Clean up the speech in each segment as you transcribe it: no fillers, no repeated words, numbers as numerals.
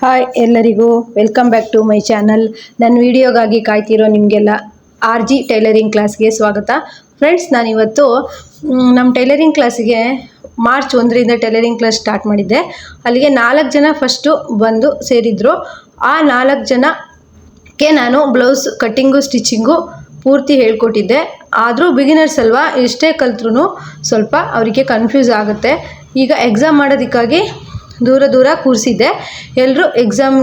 Hi ಎಲ್ಲರಿಗೂ welcome back to my channel. ನನ್ನ ವಿಡಿಯೋಗಾಗಿ ಕಾಯ್ತಿರೋ ನಿಮಗೆಲ್ಲ RG ಟೈಲರಿಂಗ್ ಕ್ಲಾಸ್ಗೆ ಸ್ವಾಗತ. ಫ್ರೆಂಡ್ಸ್, ನಾನಿವತ್ತು ನಮ್ಮ ಟೈಲರಿಂಗ್ ಕ್ಲಾಸಿಗೆ ಮಾರ್ಚ್ 1ರಿಂದ ಟೈಲರಿಂಗ್ ಕ್ಲಾಸ್ ಸ್ಟಾರ್ಟ್ ಮಾಡಿದ್ದೆ. ಅಲ್ಲಿಗೆ 4 ಜನ ಫಸ್ಟು ಬಂದು ಸೇರಿದ್ರು. ಆ 4 ಜನಕ್ಕೆ ನಾನು ಬ್ಲೌಸ್ ಕಟ್ಟಿಂಗು ಸ್ಟಿಚಿಂಗು ಪೂರ್ತಿ ಹೇಳ್ಕೊಟ್ಟಿದ್ದೆ. ಆದರೂ ಬಿಗಿನರ್ಸ್ ಅಲ್ವಾ, ಎಷ್ಟೇ ಕಲ್ತ್ರೂ ಸ್ವಲ್ಪ ಅವರಿಗೆ ಕನ್ಫ್ಯೂಸ್ ಆಗುತ್ತೆ. ಈಗ ಎಕ್ಸಾಮ್ ಮಾಡೋದಕ್ಕಾಗಿ ದೂರ ಕೂರಿಸಿದ್ದೆ. ಎಲ್ಲರೂ ಎಕ್ಸಾಮ್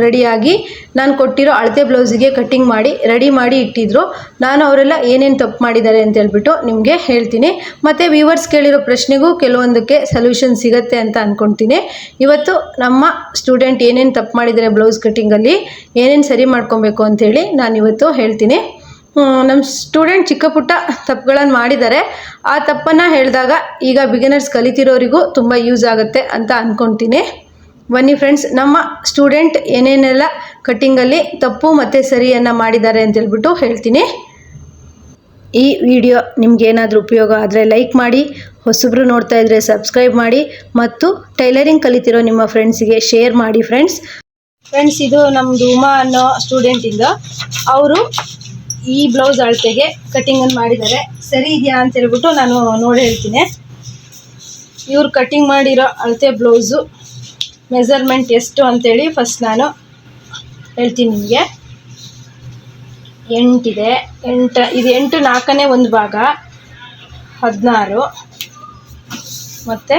ರೆಡಿಯಾಗಿ ನಾನು ಕೊಟ್ಟಿರೋ ಅಳತೆ ಬ್ಲೌಸಿಗೆ ಕಟ್ಟಿಂಗ್ ಮಾಡಿ ರೆಡಿ ಮಾಡಿ ಇಟ್ಟಿದ್ರು. ನಾನು ಅವರೆಲ್ಲ ಏನೇನು ತಪ್ಪು ಮಾಡಿದ್ದಾರೆ ಅಂತ ಹೇಳ್ಬಿಟ್ಟು ನಿಮಗೆ ಹೇಳ್ತೀನಿ. ಮತ್ತು ವ್ಯೂವರ್ಸ್ ಕೇಳಿರೋ ಪ್ರಶ್ನೆಗೂ ಕೆಲವೊಂದಕ್ಕೆ ಸೊಲ್ಯೂಷನ್ ಸಿಗುತ್ತೆ ಅಂತ ಅಂದ್ಕೊಳ್ತೀನಿ. ಇವತ್ತು ನಮ್ಮ ಸ್ಟೂಡೆಂಟ್ ಏನೇನು ತಪ್ಪು ಮಾಡಿದ್ದಾರೆ ಬ್ಲೌಸ್ ಕಟ್ಟಿಂಗಲ್ಲಿ, ಏನೇನು ಸರಿ ಮಾಡ್ಕೊಬೇಕು ಅಂಥೇಳಿ ನಾನಿವತ್ತು ಹೇಳ್ತೀನಿ. ನಮ್ಮ ಸ್ಟೂಡೆಂಟ್ ಚಿಕ್ಕ ಪುಟ್ಟ ತಪ್ಪುಗಳನ್ನು ಮಾಡಿದ್ದಾರೆ. ಆ ತಪ್ಪನ್ನು ಹೇಳಿದಾಗ ಈಗ ಬಿಗಿನರ್ಸ್ ಕಲಿತಿರೋರಿಗೂ ತುಂಬ ಯೂಸ್ ಆಗುತ್ತೆ ಅಂತ ಅಂದ್ಕೊಳ್ತೀನಿ. ಬನ್ನಿ ಫ್ರೆಂಡ್ಸ್, ನಮ್ಮ ಸ್ಟೂಡೆಂಟ್ ಏನೇನೆಲ್ಲ ಕಟ್ಟಿಂಗಲ್ಲಿ ತಪ್ಪು ಮತ್ತು ಸರಿಯನ್ನು ಮಾಡಿದ್ದಾರೆ ಅಂತ ಹೇಳ್ಬಿಟ್ಟು ಹೇಳ್ತೀನಿ. ಈ ವಿಡಿಯೋ ನಿಮಗೇನಾದರೂ ಉಪಯೋಗ ಆದರೆ ಲೈಕ್ ಮಾಡಿ, ಹೊಸಬ್ರು ನೋಡ್ತಾ ಇದ್ದರೆ ಸಬ್ಸ್ಕ್ರೈಬ್ ಮಾಡಿ, ಮತ್ತು ಟೈಲರಿಂಗ್ ಕಲಿತಿರೋ ನಿಮ್ಮ ಫ್ರೆಂಡ್ಸಿಗೆ ಶೇರ್ ಮಾಡಿ. ಫ್ರೆಂಡ್ಸ್, ಇದು ನಮ್ಮದು ಉಮಾ ಅನ್ನೋ ಸ್ಟೂಡೆಂಟಿಂದ. ಅವರು ಈ ಬ್ಲೌಸ್ ಅಳತೆಗೆ ಕಟ್ಟಿಂಗನ್ನು ಮಾಡಿದ್ದಾರೆ. ಸರಿ ಇದೆಯಾ ಅಂತ ಹೇಳ್ಬಿಟ್ಟು ನಾನು ನೋಡಿ ಹೇಳ್ತೀನಿ. ಇವ್ರು ಕಟ್ಟಿಂಗ್ ಮಾಡಿರೋ ಅಳತೆ ಬ್ಲೌಸು ಮೆಜರ್ಮೆಂಟ್ ಎಷ್ಟು ಅಂತೇಳಿ ಫಸ್ಟ್ ನಾನು ಹೇಳ್ತೀನಿ ನಿಮಗೆ. 8 ಇದೆ. 8 ಇದು 8 4ನೇ ಒಂದು ಭಾಗ 16 ಮತ್ತು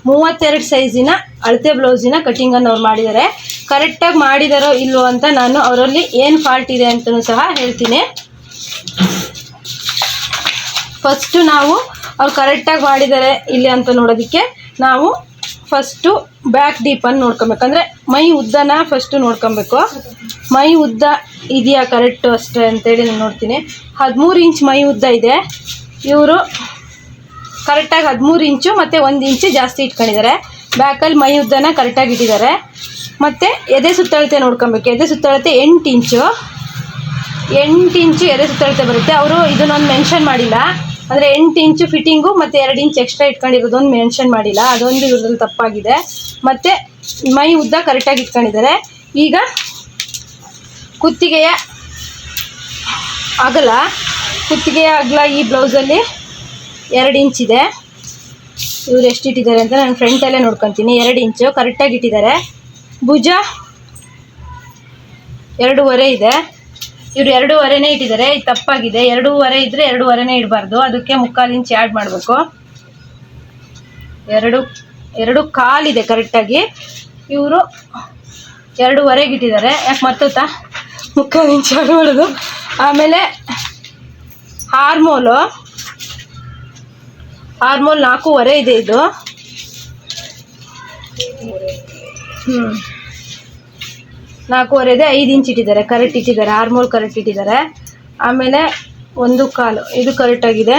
32 ಸೈಜಿನ ಅಳತೆ ಬ್ಲೌಸಿನ ಕಟ್ಟಿಂಗನ್ನು ಅವ್ರು ಮಾಡಿದ್ದಾರೆ. ಕರೆಕ್ಟಾಗಿ ಮಾಡಿದಾರೋ ಇಲ್ವೋ ಅಂತ ನಾನು ಅವರಲ್ಲಿ ಏನು ಫಾಲ್ಟ್ ಇದೆ ಅಂತಲೂ ಸಹ ಹೇಳ್ತೀನಿ. ಫಸ್ಟು ನಾವು ಅವ್ರು ಕರೆಕ್ಟಾಗಿ ಮಾಡಿದ್ದಾರೆ ಇಲ್ಲಿ ಅಂತ ನೋಡೋದಕ್ಕೆ ನಾವು ಫಸ್ಟು ಬ್ಯಾಕ್ ಡೀಪನ್ನು ನೋಡ್ಕೊಬೇಕು. ಅಂದರೆ ಮೈ ಉದ್ದನ ಫಸ್ಟು ನೋಡ್ಕೊಬೇಕು. ಮೈ ಉದ್ದ ಇದೆಯಾ ಕರೆಕ್ಟು ಅಷ್ಟೇ ಅಂತೇಳಿ ನಾನು ನೋಡ್ತೀನಿ. 13 ಇಂಚ್ ಮೈ ಉದ್ದ ಇದೆ. ಇವರು ಕರೆಕ್ಟಾಗಿ 13 ಇಂಚು ಮತ್ತು 1 ಇಂಚು ಜಾಸ್ತಿ ಇಟ್ಕೊಂಡಿದ್ದಾರೆ. ಬ್ಯಾಕಲ್ಲಿ ಮೈ ಉದ್ದನ ಕರೆಕ್ಟಾಗಿ ಇಟ್ಟಿದ್ದಾರೆ. ಮತ್ತು ಎದೆ ಸುತ್ತಳತೆ ನೋಡ್ಕೊಬೇಕು. ಎದೆ ಸುತ್ತಳತೆ 8 ಇಂಚು ಎದೆ ಸುತ್ತಳತೆ ಬರುತ್ತೆ. ಅವರು ಇದನ್ನೊಂದು ಮೆನ್ಷನ್ ಮಾಡಿಲ್ಲ. ಅಂದರೆ 8 ಇಂಚು ಫಿಟ್ಟಿಂಗು ಮತ್ತು 2 ಇಂಚ್ ಎಕ್ಸ್ಟ್ರಾ ಇಟ್ಕೊಂಡಿರೋದೊಂದು ಮೆನ್ಷನ್ ಮಾಡಿಲ್ಲ. ಅದೊಂದು ಇವ್ರದಲ್ಲಿ ತಪ್ಪಾಗಿದೆ. ಮತ್ತು ಮೈ ಉದ್ದ ಕರೆಕ್ಟಾಗಿ ಇಟ್ಕೊಂಡಿದ್ದಾರೆ. ಈಗ ಕುತ್ತಿಗೆಯ ಅಗಲ ಈ ಬ್ಲೌಸಲ್ಲಿ 2 ಇಂಚ್ ಇದೆ. ಇವ್ರು ಎಷ್ಟು ಇಟ್ಟಿದ್ದಾರೆ ಅಂತ ನಾನು ಫ್ರಂಟಲ್ಲೇ ನೋಡ್ಕೊತೀನಿ. 2 ಇಂಚು ಕರೆಕ್ಟಾಗಿ ಇಟ್ಟಿದ್ದಾರೆ. ಭುಜ 2.5 ಇದೆ. ಇವರು 2.5ನೇ ಇಟ್ಟಿದ್ದಾರೆ. ಇದು ತಪ್ಪಾಗಿದೆ. 2.5 ಇದ್ದರೆ 2.5ನೇ ಇಡಬಾರ್ದು. ಅದಕ್ಕೆ 3/4 ಇಂಚ್ ಆ್ಯಡ್ ಮಾಡಬೇಕು. 2.25 ಇದೆ ಕರೆಕ್ಟಾಗಿ. ಇವರು 2.5ಗೆ ಇಟ್ಟಿದ್ದಾರೆ. ಯಾಕೆ ಮತ್ತೊತ್ತಾ 3/4 ಇಂಚ್ ಆ್ಯಡ್ ಮಾಡೋದು. ಆಮೇಲೆ ಹಾರ್ಮೋಲ್ 4.5 ಇದೆ. ಇದು 4.5 ಇದೆ. 5 ಇಂಚ್ ಇಟ್ಟಿದ್ದಾರೆ. ಕರೆಕ್ಟ್ ಇಟ್ಟಿದ್ದಾರೆ. ಹಾರ್ಮೋಲ್ ಕರೆಕ್ಟ್ ಇಟ್ಟಿದ್ದಾರೆ. ಆಮೇಲೆ 1/4 ಇದು ಕರೆಕ್ಟಾಗಿದೆ.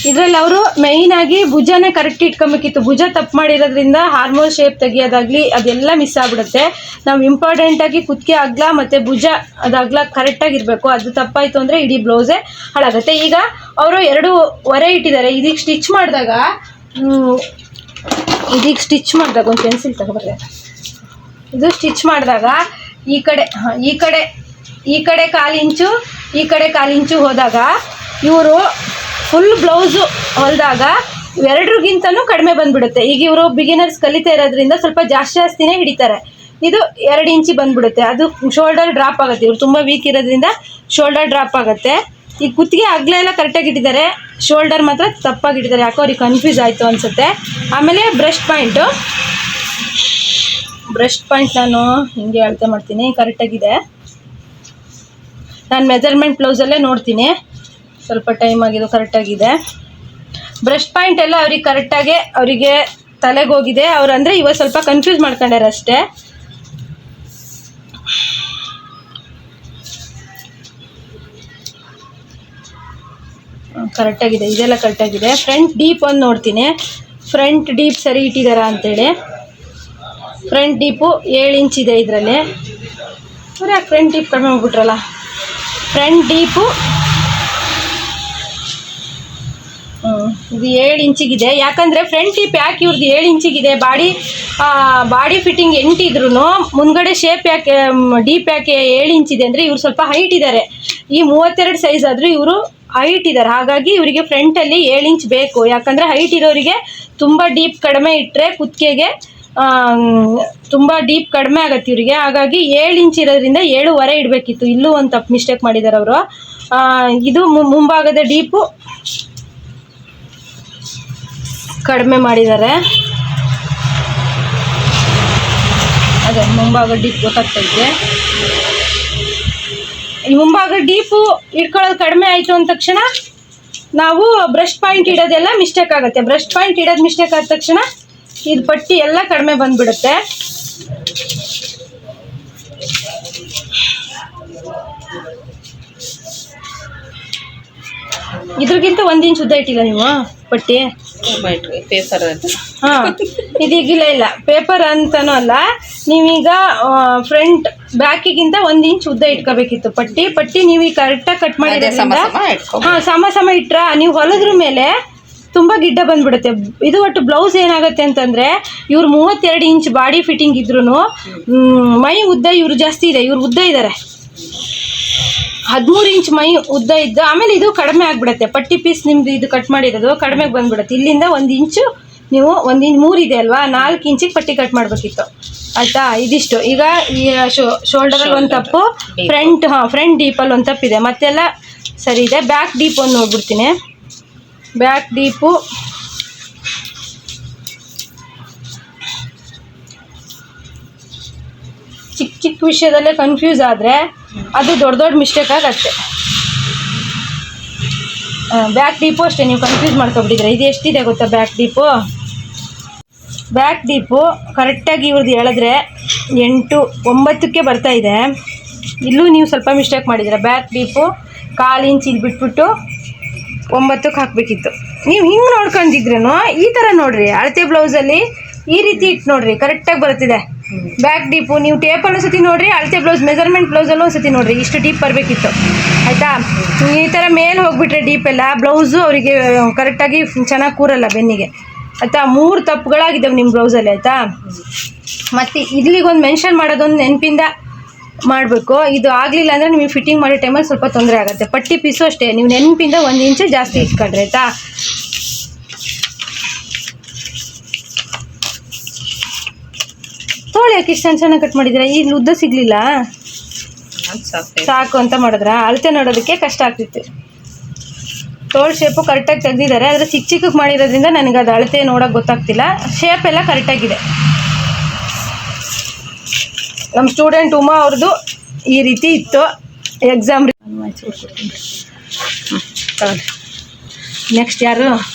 ಇದರಲ್ಲಿ ಅವರು ಮೇಯ್ನಾಗಿ ಭುಜನೇ ಕರೆಕ್ಟ್ ಇಟ್ಕೊಬೇಕಿತ್ತು. ಭುಜ ತಪ್ಪು ಮಾಡಿರೋದ್ರಿಂದ ಹಾರ್ಮೋಲ್ ಶೇಪ್ ತೆಗಿಯೋದಾಗಲಿ ಅದೆಲ್ಲ ಮಿಸ್ ಆಗಿಬಿಡುತ್ತೆ. ನಾವು ಇಂಪಾರ್ಟೆಂಟಾಗಿ ಕುತ್ತಿಗೆ ಅಗಲ ಮತ್ತು ಭುಜ ಅದು ಅಗಲ ಕರೆಕ್ಟಾಗಿರಬೇಕು. ಅದು ತಪ್ಪಾಯಿತು ಅಂದರೆ ಇಡೀ ಬ್ಲೌಸೇ ಹಾಳಾಗುತ್ತೆ. ಈಗ ಅವರು 2.5 ಇಟ್ಟಿದ್ದಾರೆ. ಇದಕ್ಕೆ ಸ್ಟಿಚ್ ಮಾಡಿದಾಗ ಒಂದು ಪೆನ್ಸಿಲ್ ತಗೊಬರ್ರೆ. ಇದು ಸ್ಟಿಚ್ ಮಾಡಿದಾಗ ಈ ಕಡೆ 1/4 ಇಂಚು ಈ ಕಡೆ 1/4 ಇಂಚು ಹೋದಾಗ ಇವರು ಫುಲ್ ಬ್ಲೌಸು ಹೊಲಿದಾಗ ಇವೆರಡರಿಗಿಂತನೂ ಕಡಿಮೆ ಬಂದುಬಿಡುತ್ತೆ. ಈಗ ಇವರು ಬಿಗಿನರ್ಸ್ ಕಲಿತಾ ಇರೋದ್ರಿಂದ ಸ್ವಲ್ಪ ಜಾಸ್ತಿನೇ ಹಿಡಿತಾರೆ. ಇದು 2 ಇಂಚಿ ಬಂದುಬಿಡುತ್ತೆ. ಅದು ಶೋಲ್ಡರ್ ಡ್ರಾಪ್ ಆಗುತ್ತೆ. ಇವರು ತುಂಬ ವೀಕ್ ಇರೋದ್ರಿಂದ ಶೋಲ್ಡರ್ ಡ್ರಾಪ್ ಆಗುತ್ತೆ. ಈ ಕುತ್ತಿಗೆ ಅಗಲ ಎಲ್ಲ ಕರೆಕ್ಟಾಗಿ ಇಟ್ಟಿದ್ದಾರೆ. ಶೋಲ್ಡರ್ ಮಾತ್ರ ತಪ್ಪಾಗಿ ಇಟ್ಟಿದ್ದಾರೆ. ಯಾಕೋ ಅವ್ರಿಗೆ ಕನ್ಫ್ಯೂಸ್ ಆಯಿತು ಅನಿಸುತ್ತೆ. ಆಮೇಲೆ ಬ್ರೆಸ್ಟ್ ಪಾಯಿಂಟ್ ನಾನು ಹಿಂಗೆ ಅಳತೆ ಮಾಡ್ತೀನಿ. ಕರೆಕ್ಟಾಗಿದೆ. ನಾನು ಮೆಜರ್ಮೆಂಟ್ ಬ್ಲೌಸಲ್ಲೇ ನೋಡ್ತೀನಿ. ಸ್ವಲ್ಪ ಟೈಮ್ ಆಗಿದ್ದು ಕರೆಕ್ಟಾಗಿದೆ. ಬ್ರೆಸ್ಟ್ ಪಾಯಿಂಟ್ ಎಲ್ಲ ಅವ್ರಿಗೆ ಕರೆಕ್ಟಾಗಿ ಅವರಿಗೆ ತಲೆಗೆ ಹೋಗಿದೆ. ಅವ್ರು ಅಂದರೆ ಇವಾಗ ಸ್ವಲ್ಪ ಕನ್ಫ್ಯೂಸ್ ಮಾಡ್ಕೊಂಡ್ಯಾರ ಅಷ್ಟೇ. ಕರೆಕ್ಟಾಗಿದೆ. ಇದೆಲ್ಲ ಕರೆಕ್ಟಾಗಿದೆ. ಫ್ರಂಟ್ ಡೀಪ್ ಒಂದು ನೋಡ್ತೀನಿ. ಫ್ರಂಟ್ ಡೀಪ್ ಸರಿ ಇಟ್ಟಿದ್ದಾರಾ ಅಂತೇಳಿ. ಫ್ರಂಟ್ ಡೀಪು 7 ಇಂಚ್ ಇದೆ ಇದರಲ್ಲಿ. ಯಾಕೆ ಫ್ರಂಟ್ ಡೀಪ್ ಕಡಿಮೆ ಹೋಗ್ಬಿಟ್ರಲ್ಲ. ಫ್ರಂಟ್ ಡೀಪು ಇದು 7 ಇಂಚಿಗಿದೆ. ಯಾಕಂದರೆ ಫ್ರಂಟ್ ಈ ಪ್ಯಾಕ್ ಇವ್ರದ್ದು 7 ಇಂಚಿಗಿದೆ. ಬಾಡಿ ಫಿಟ್ಟಿಂಗ್ 8 ಇದ್ರೂ ಮುಂದ್ಗಡೆ ಶೇಪ್ ಯಾಕೆ ಡೀಪ್ ಯಾಕೆ 7 ಇಂಚಿದೆ ಅಂದರೆ ಇವ್ರು ಸ್ವಲ್ಪ ಹೈಟ್ ಇದ್ದಾರೆ. ಈ 32 ಸೈಜ್ ಆದರೂ ಇವರು ಹೈಟ್ ಇದ್ದಾರೆ. ಹಾಗಾಗಿ ಇವರಿಗೆ ಫ್ರಂಟಲ್ಲಿ 7 ಇಂಚ್ ಬೇಕು. ಯಾಕಂದರೆ ಹೈಟ್ ಇರೋರಿಗೆ ತುಂಬ ಡೀಪ್ ಕಡಿಮೆ ಇಟ್ಟರೆ ಕುತ್ತಿಗೆಗೆ ತುಂಬ ಡೀಪ್ ಕಡಿಮೆ ಆಗತ್ತೆ ಇವರಿಗೆ. ಹಾಗಾಗಿ 7 ಇಂಚ್ ಇರೋದ್ರಿಂದ 7.5 ಇಡಬೇಕಿತ್ತು. ಇಲ್ಲೂ ಒಂದು ತಪ್ಪು ಮಿಸ್ಟೇಕ್ ಮಾಡಿದ್ದಾರೆ ಅವರು. ಇದು ಮುಂಭಾಗದ ಡೀಪು ಕಡಿಮೆ ಮಾಡಿದ್ದಾರೆ. ಅದೇ ಮುಂಭಾಗ ಡೀಪ್ ಗೊತ್ತಾಗ್ತೈತೆ. ಈ ಮುಂಭಾಗ ಡೀಪು ಇಟ್ಕೊಳ್ಳೋದು ಕಡಿಮೆ ಆಯಿತು ಅಂದ ತಕ್ಷಣ ನಾವು ಬ್ರಷ್ ಪಾಯಿಂಟ್ ಇಡೋದೆಲ್ಲ ಮಿಸ್ಟೇಕ್ ಆಗುತ್ತೆ. ಬ್ರಷ್ ಪಾಯಿಂಟ್ ಇಡೋದು ಮಿಸ್ಟೇಕ್ ಆದ ತಕ್ಷಣ ಇದು ಪಟ್ಟಿ ಎಲ್ಲ ಕಡಿಮೆ ಬಂದ್ಬಿಡುತ್ತೆ. ಇದ್ರಿಗಿಂತ 1 ಇಂಚ್ ಉದ್ದ ಇಟ್ಟಿಲ್ಲ ನೀವು ಪಟ್ಟಿ? ಪೇಪರ್ ಹಾಂ, ಇದೀಗಿಲ್ಲ ಪೇಪರ್ ಅಂತನೂ ಅಲ್ಲ. ನೀವೀಗ ಫ್ರಂಟ್ ಬ್ಯಾಕಿಗಿಂತ 1 ಇಂಚ್ ಉದ್ದ ಇಟ್ಕೋಬೇಕಿತ್ತು ಪಟ್ಟಿ ನೀವು ಕರೆಕ್ಟಾಗಿ ಕಟ್ ಮಾಡಿದ್ರಿಂದ ಹಾಂ ಸಮ ಇಟ್ರ ನೀವು ಹೊಲದ್ರ ಮೇಲೆ ತುಂಬ ಗಿಡ್ಡ ಬಂದ್ಬಿಡುತ್ತೆ. ಇದು ಒಟ್ಟು ಬ್ಲೌಸ್ ಏನಾಗುತ್ತೆ ಅಂತಂದರೆ ಇವ್ರು 32 ಇಂಚ್ ಬಾಡಿ ಫಿಟ್ಟಿಂಗ್ ಇದ್ರೂ ಮೈ ಉದ್ದ ಇವರು ಜಾಸ್ತಿ ಇದೆ. ಇವ್ರು ಉದ್ದ ಇದ್ದಾರೆ, 13 ಇಂಚ್ ಮೈ ಉದ್ದ ಇದ್ದು. ಆಮೇಲೆ ಇದು ಕಡಿಮೆ ಆಗಿಬಿಡುತ್ತೆ. ಪಟ್ಟಿ ಪೀಸ್ ನಿಮ್ಮದು ಇದು ಕಟ್ ಮಾಡಿರೋದು ಕಡಿಮೆಗೆ ಬಂದ್ಬಿಡುತ್ತೆ. ಇಲ್ಲಿಂದ 1 ಇಂಚು ನೀವು 1 ಇಂಚ್ 3 ಇದೆ ಅಲ್ವಾ, 4 ಇಂಚಿಗೆ ಪಟ್ಟಿ ಕಟ್ ಮಾಡಬೇಕಿತ್ತು. ಆಯಿತಾ? ಇದಿಷ್ಟು. ಈಗ ಈ ಶೋಲ್ಡರಲ್ಲಿ ಒಂದು ತಪ್ಪು, ಫ್ರಂಟ್ ಡೀಪಲ್ಲಿ ಒಂದು ತಪ್ಪಿದೆ, ಮತ್ತೆಲ್ಲ ಸರಿ ಇದೆ. ಬ್ಯಾಕ್ ಡೀಪ್ ಒಂದು ನೋಡ್ಬಿಡ್ತೀನಿ. ಬ್ಯಾಕ್ ಡೀಪು ಚಿಕ್ಕ ವಿಷಯದಲ್ಲೇ ಕನ್ಫ್ಯೂಸ್ ಆದರೆ ಅದು ದೊಡ್ಡ ಮಿಸ್ಟೇಕ್ ಆಗತ್ತೆ. ಬ್ಯಾಕ್ ಡೀಪು ಅಷ್ಟೇ, ನೀವು ಕನ್ಫ್ಯೂಸ್ ಮಾಡ್ಕೊಬಿಟ್ಟಿದ್ರೆ. ಇದು ಎಷ್ಟಿದೆ ಗೊತ್ತಾ ಬ್ಯಾಕ್ ಡೀಪು ಕರೆಕ್ಟಾಗಿ ಇವ್ರದ್ದು ಹೇಳಿದ್ರೆ 8 9ಕ್ಕೆ ಬರ್ತಾ ಇದೆ. ಇಲ್ಲೂ ನೀವು ಸ್ವಲ್ಪ ಮಿಸ್ಟೇಕ್ ಮಾಡಿದ್ರೆ ಬ್ಯಾಕ್ ಡೀಪು 1/4 ಇಂಚ್ ಇಲ್ಲಿ ಬಿಟ್ಬಿಟ್ಟು 9ಕ್ಕೆ ಹಾಕಬೇಕಿತ್ತು. ನೀವು ಹಿಂಗೆ ನೋಡ್ಕೊಂಡಿದ್ರೂ ಈ ಥರ ನೋಡಿರಿ, ಅಳತೆ ಬ್ಲೌಸಲ್ಲಿ ಈ ರೀತಿ ಇಟ್ಟು ನೋಡಿರಿ, ಕರೆಕ್ಟಾಗಿ ಬರುತ್ತಿದೆ ಬ್ಯಾಕ್ ಡೀಪು. ನೀವು ಟೇಪಲ್ಲಿ ಒಂದ್ಸತಿ ನೋಡಿರಿ, ಅಳತೆ ಬ್ಲೌಸ್ ಮೆಜರ್ಮೆಂಟ್ ಬ್ಲೌಸಲ್ಲೂ ಒಂದ್ಸತಿ ನೋಡಿರಿ, ಇಷ್ಟು ಡೀಪ್ ಬರಬೇಕಿತ್ತು. ಆಯಿತಾ? ಈ ಥರ ಮೇಲೆ ಹೋಗಿಬಿಟ್ರೆ ಡೀಪೆಲ್ಲ ಬ್ಲೌಸು ಅವರಿಗೆ ಕರೆಕ್ಟಾಗಿ ಚೆನ್ನಾಗಿ ಕೂರಲ್ಲ ಬೆನ್ನಿಗೆ. ಆಯಿತಾ? 3 ತಪ್ಪುಗಳಾಗಿದ್ದಾವೆ ನಿಮ್ಮ ಬ್ಲೌಸಲ್ಲಿ. ಆಯಿತಾ? ಮತ್ತು ಇಲ್ಲಿಗೊಂದು ಮೆನ್ಷನ್ ಮಾಡೋದೊಂದು ನೆನಪಿಂದ ಮಾಡಬೇಕು. ಇದು ಆಗಲಿಲ್ಲ ಅಂದರೆ ನಿಮಗೆ ಫಿಟ್ಟಿಂಗ್ ಮಾಡೋ ಟೈಮಲ್ಲಿ ಸ್ವಲ್ಪ ತೊಂದರೆ ಆಗುತ್ತೆ. ಪಟ್ಟಿ ಪೀಸು ಅಷ್ಟೇ, ನೀವು ನೆನಪಿಂದ 1 ಇಂಚು ಜಾಸ್ತಿ ಇಟ್ಕೊಂಡ್ರಿ. ಆಯಿತಾ? ತೋಳು ಯಾಕೆ ಇಷ್ಟು ಸಣ್ಣ ಕಟ್ ಮಾಡಿದ್ದೀರಾ? ಇಲ್ಲಿ ಉದ್ದ ಸಿಗಲಿಲ್ಲ ಸಾಕು ಅಂತ ಮಾಡಿದ್ರ? ಅಳತೆ ನೋಡೋದಕ್ಕೆ ಕಷ್ಟ ಆಗ್ತಿತ್ತು. ತೋಳು ಶೇಪು ಕರೆಕ್ಟಾಗಿ ತೆಗೆದಿದ್ದಾರೆ, ಆದರೆ ಚಿಕ್ಕಕ್ಕೆ ಮಾಡಿರೋದ್ರಿಂದ ನನಗೆ ಅದು ಅಳತೆ ನೋಡೋಕೆ ಗೊತ್ತಾಗ್ತಿಲ್ಲ. ಶೇಪ್ ಎಲ್ಲ ಕರೆಕ್ಟಾಗಿದೆ. ನಮ್ಮ ಸ್ಟೂಡೆಂಟ್ ಉಮಾ ಅವ್ರದ್ದು ಈ ರೀತಿ ಇತ್ತು ಎಕ್ಸಾಮ್. ನೆಕ್ಸ್ಟ್ ಯಾರು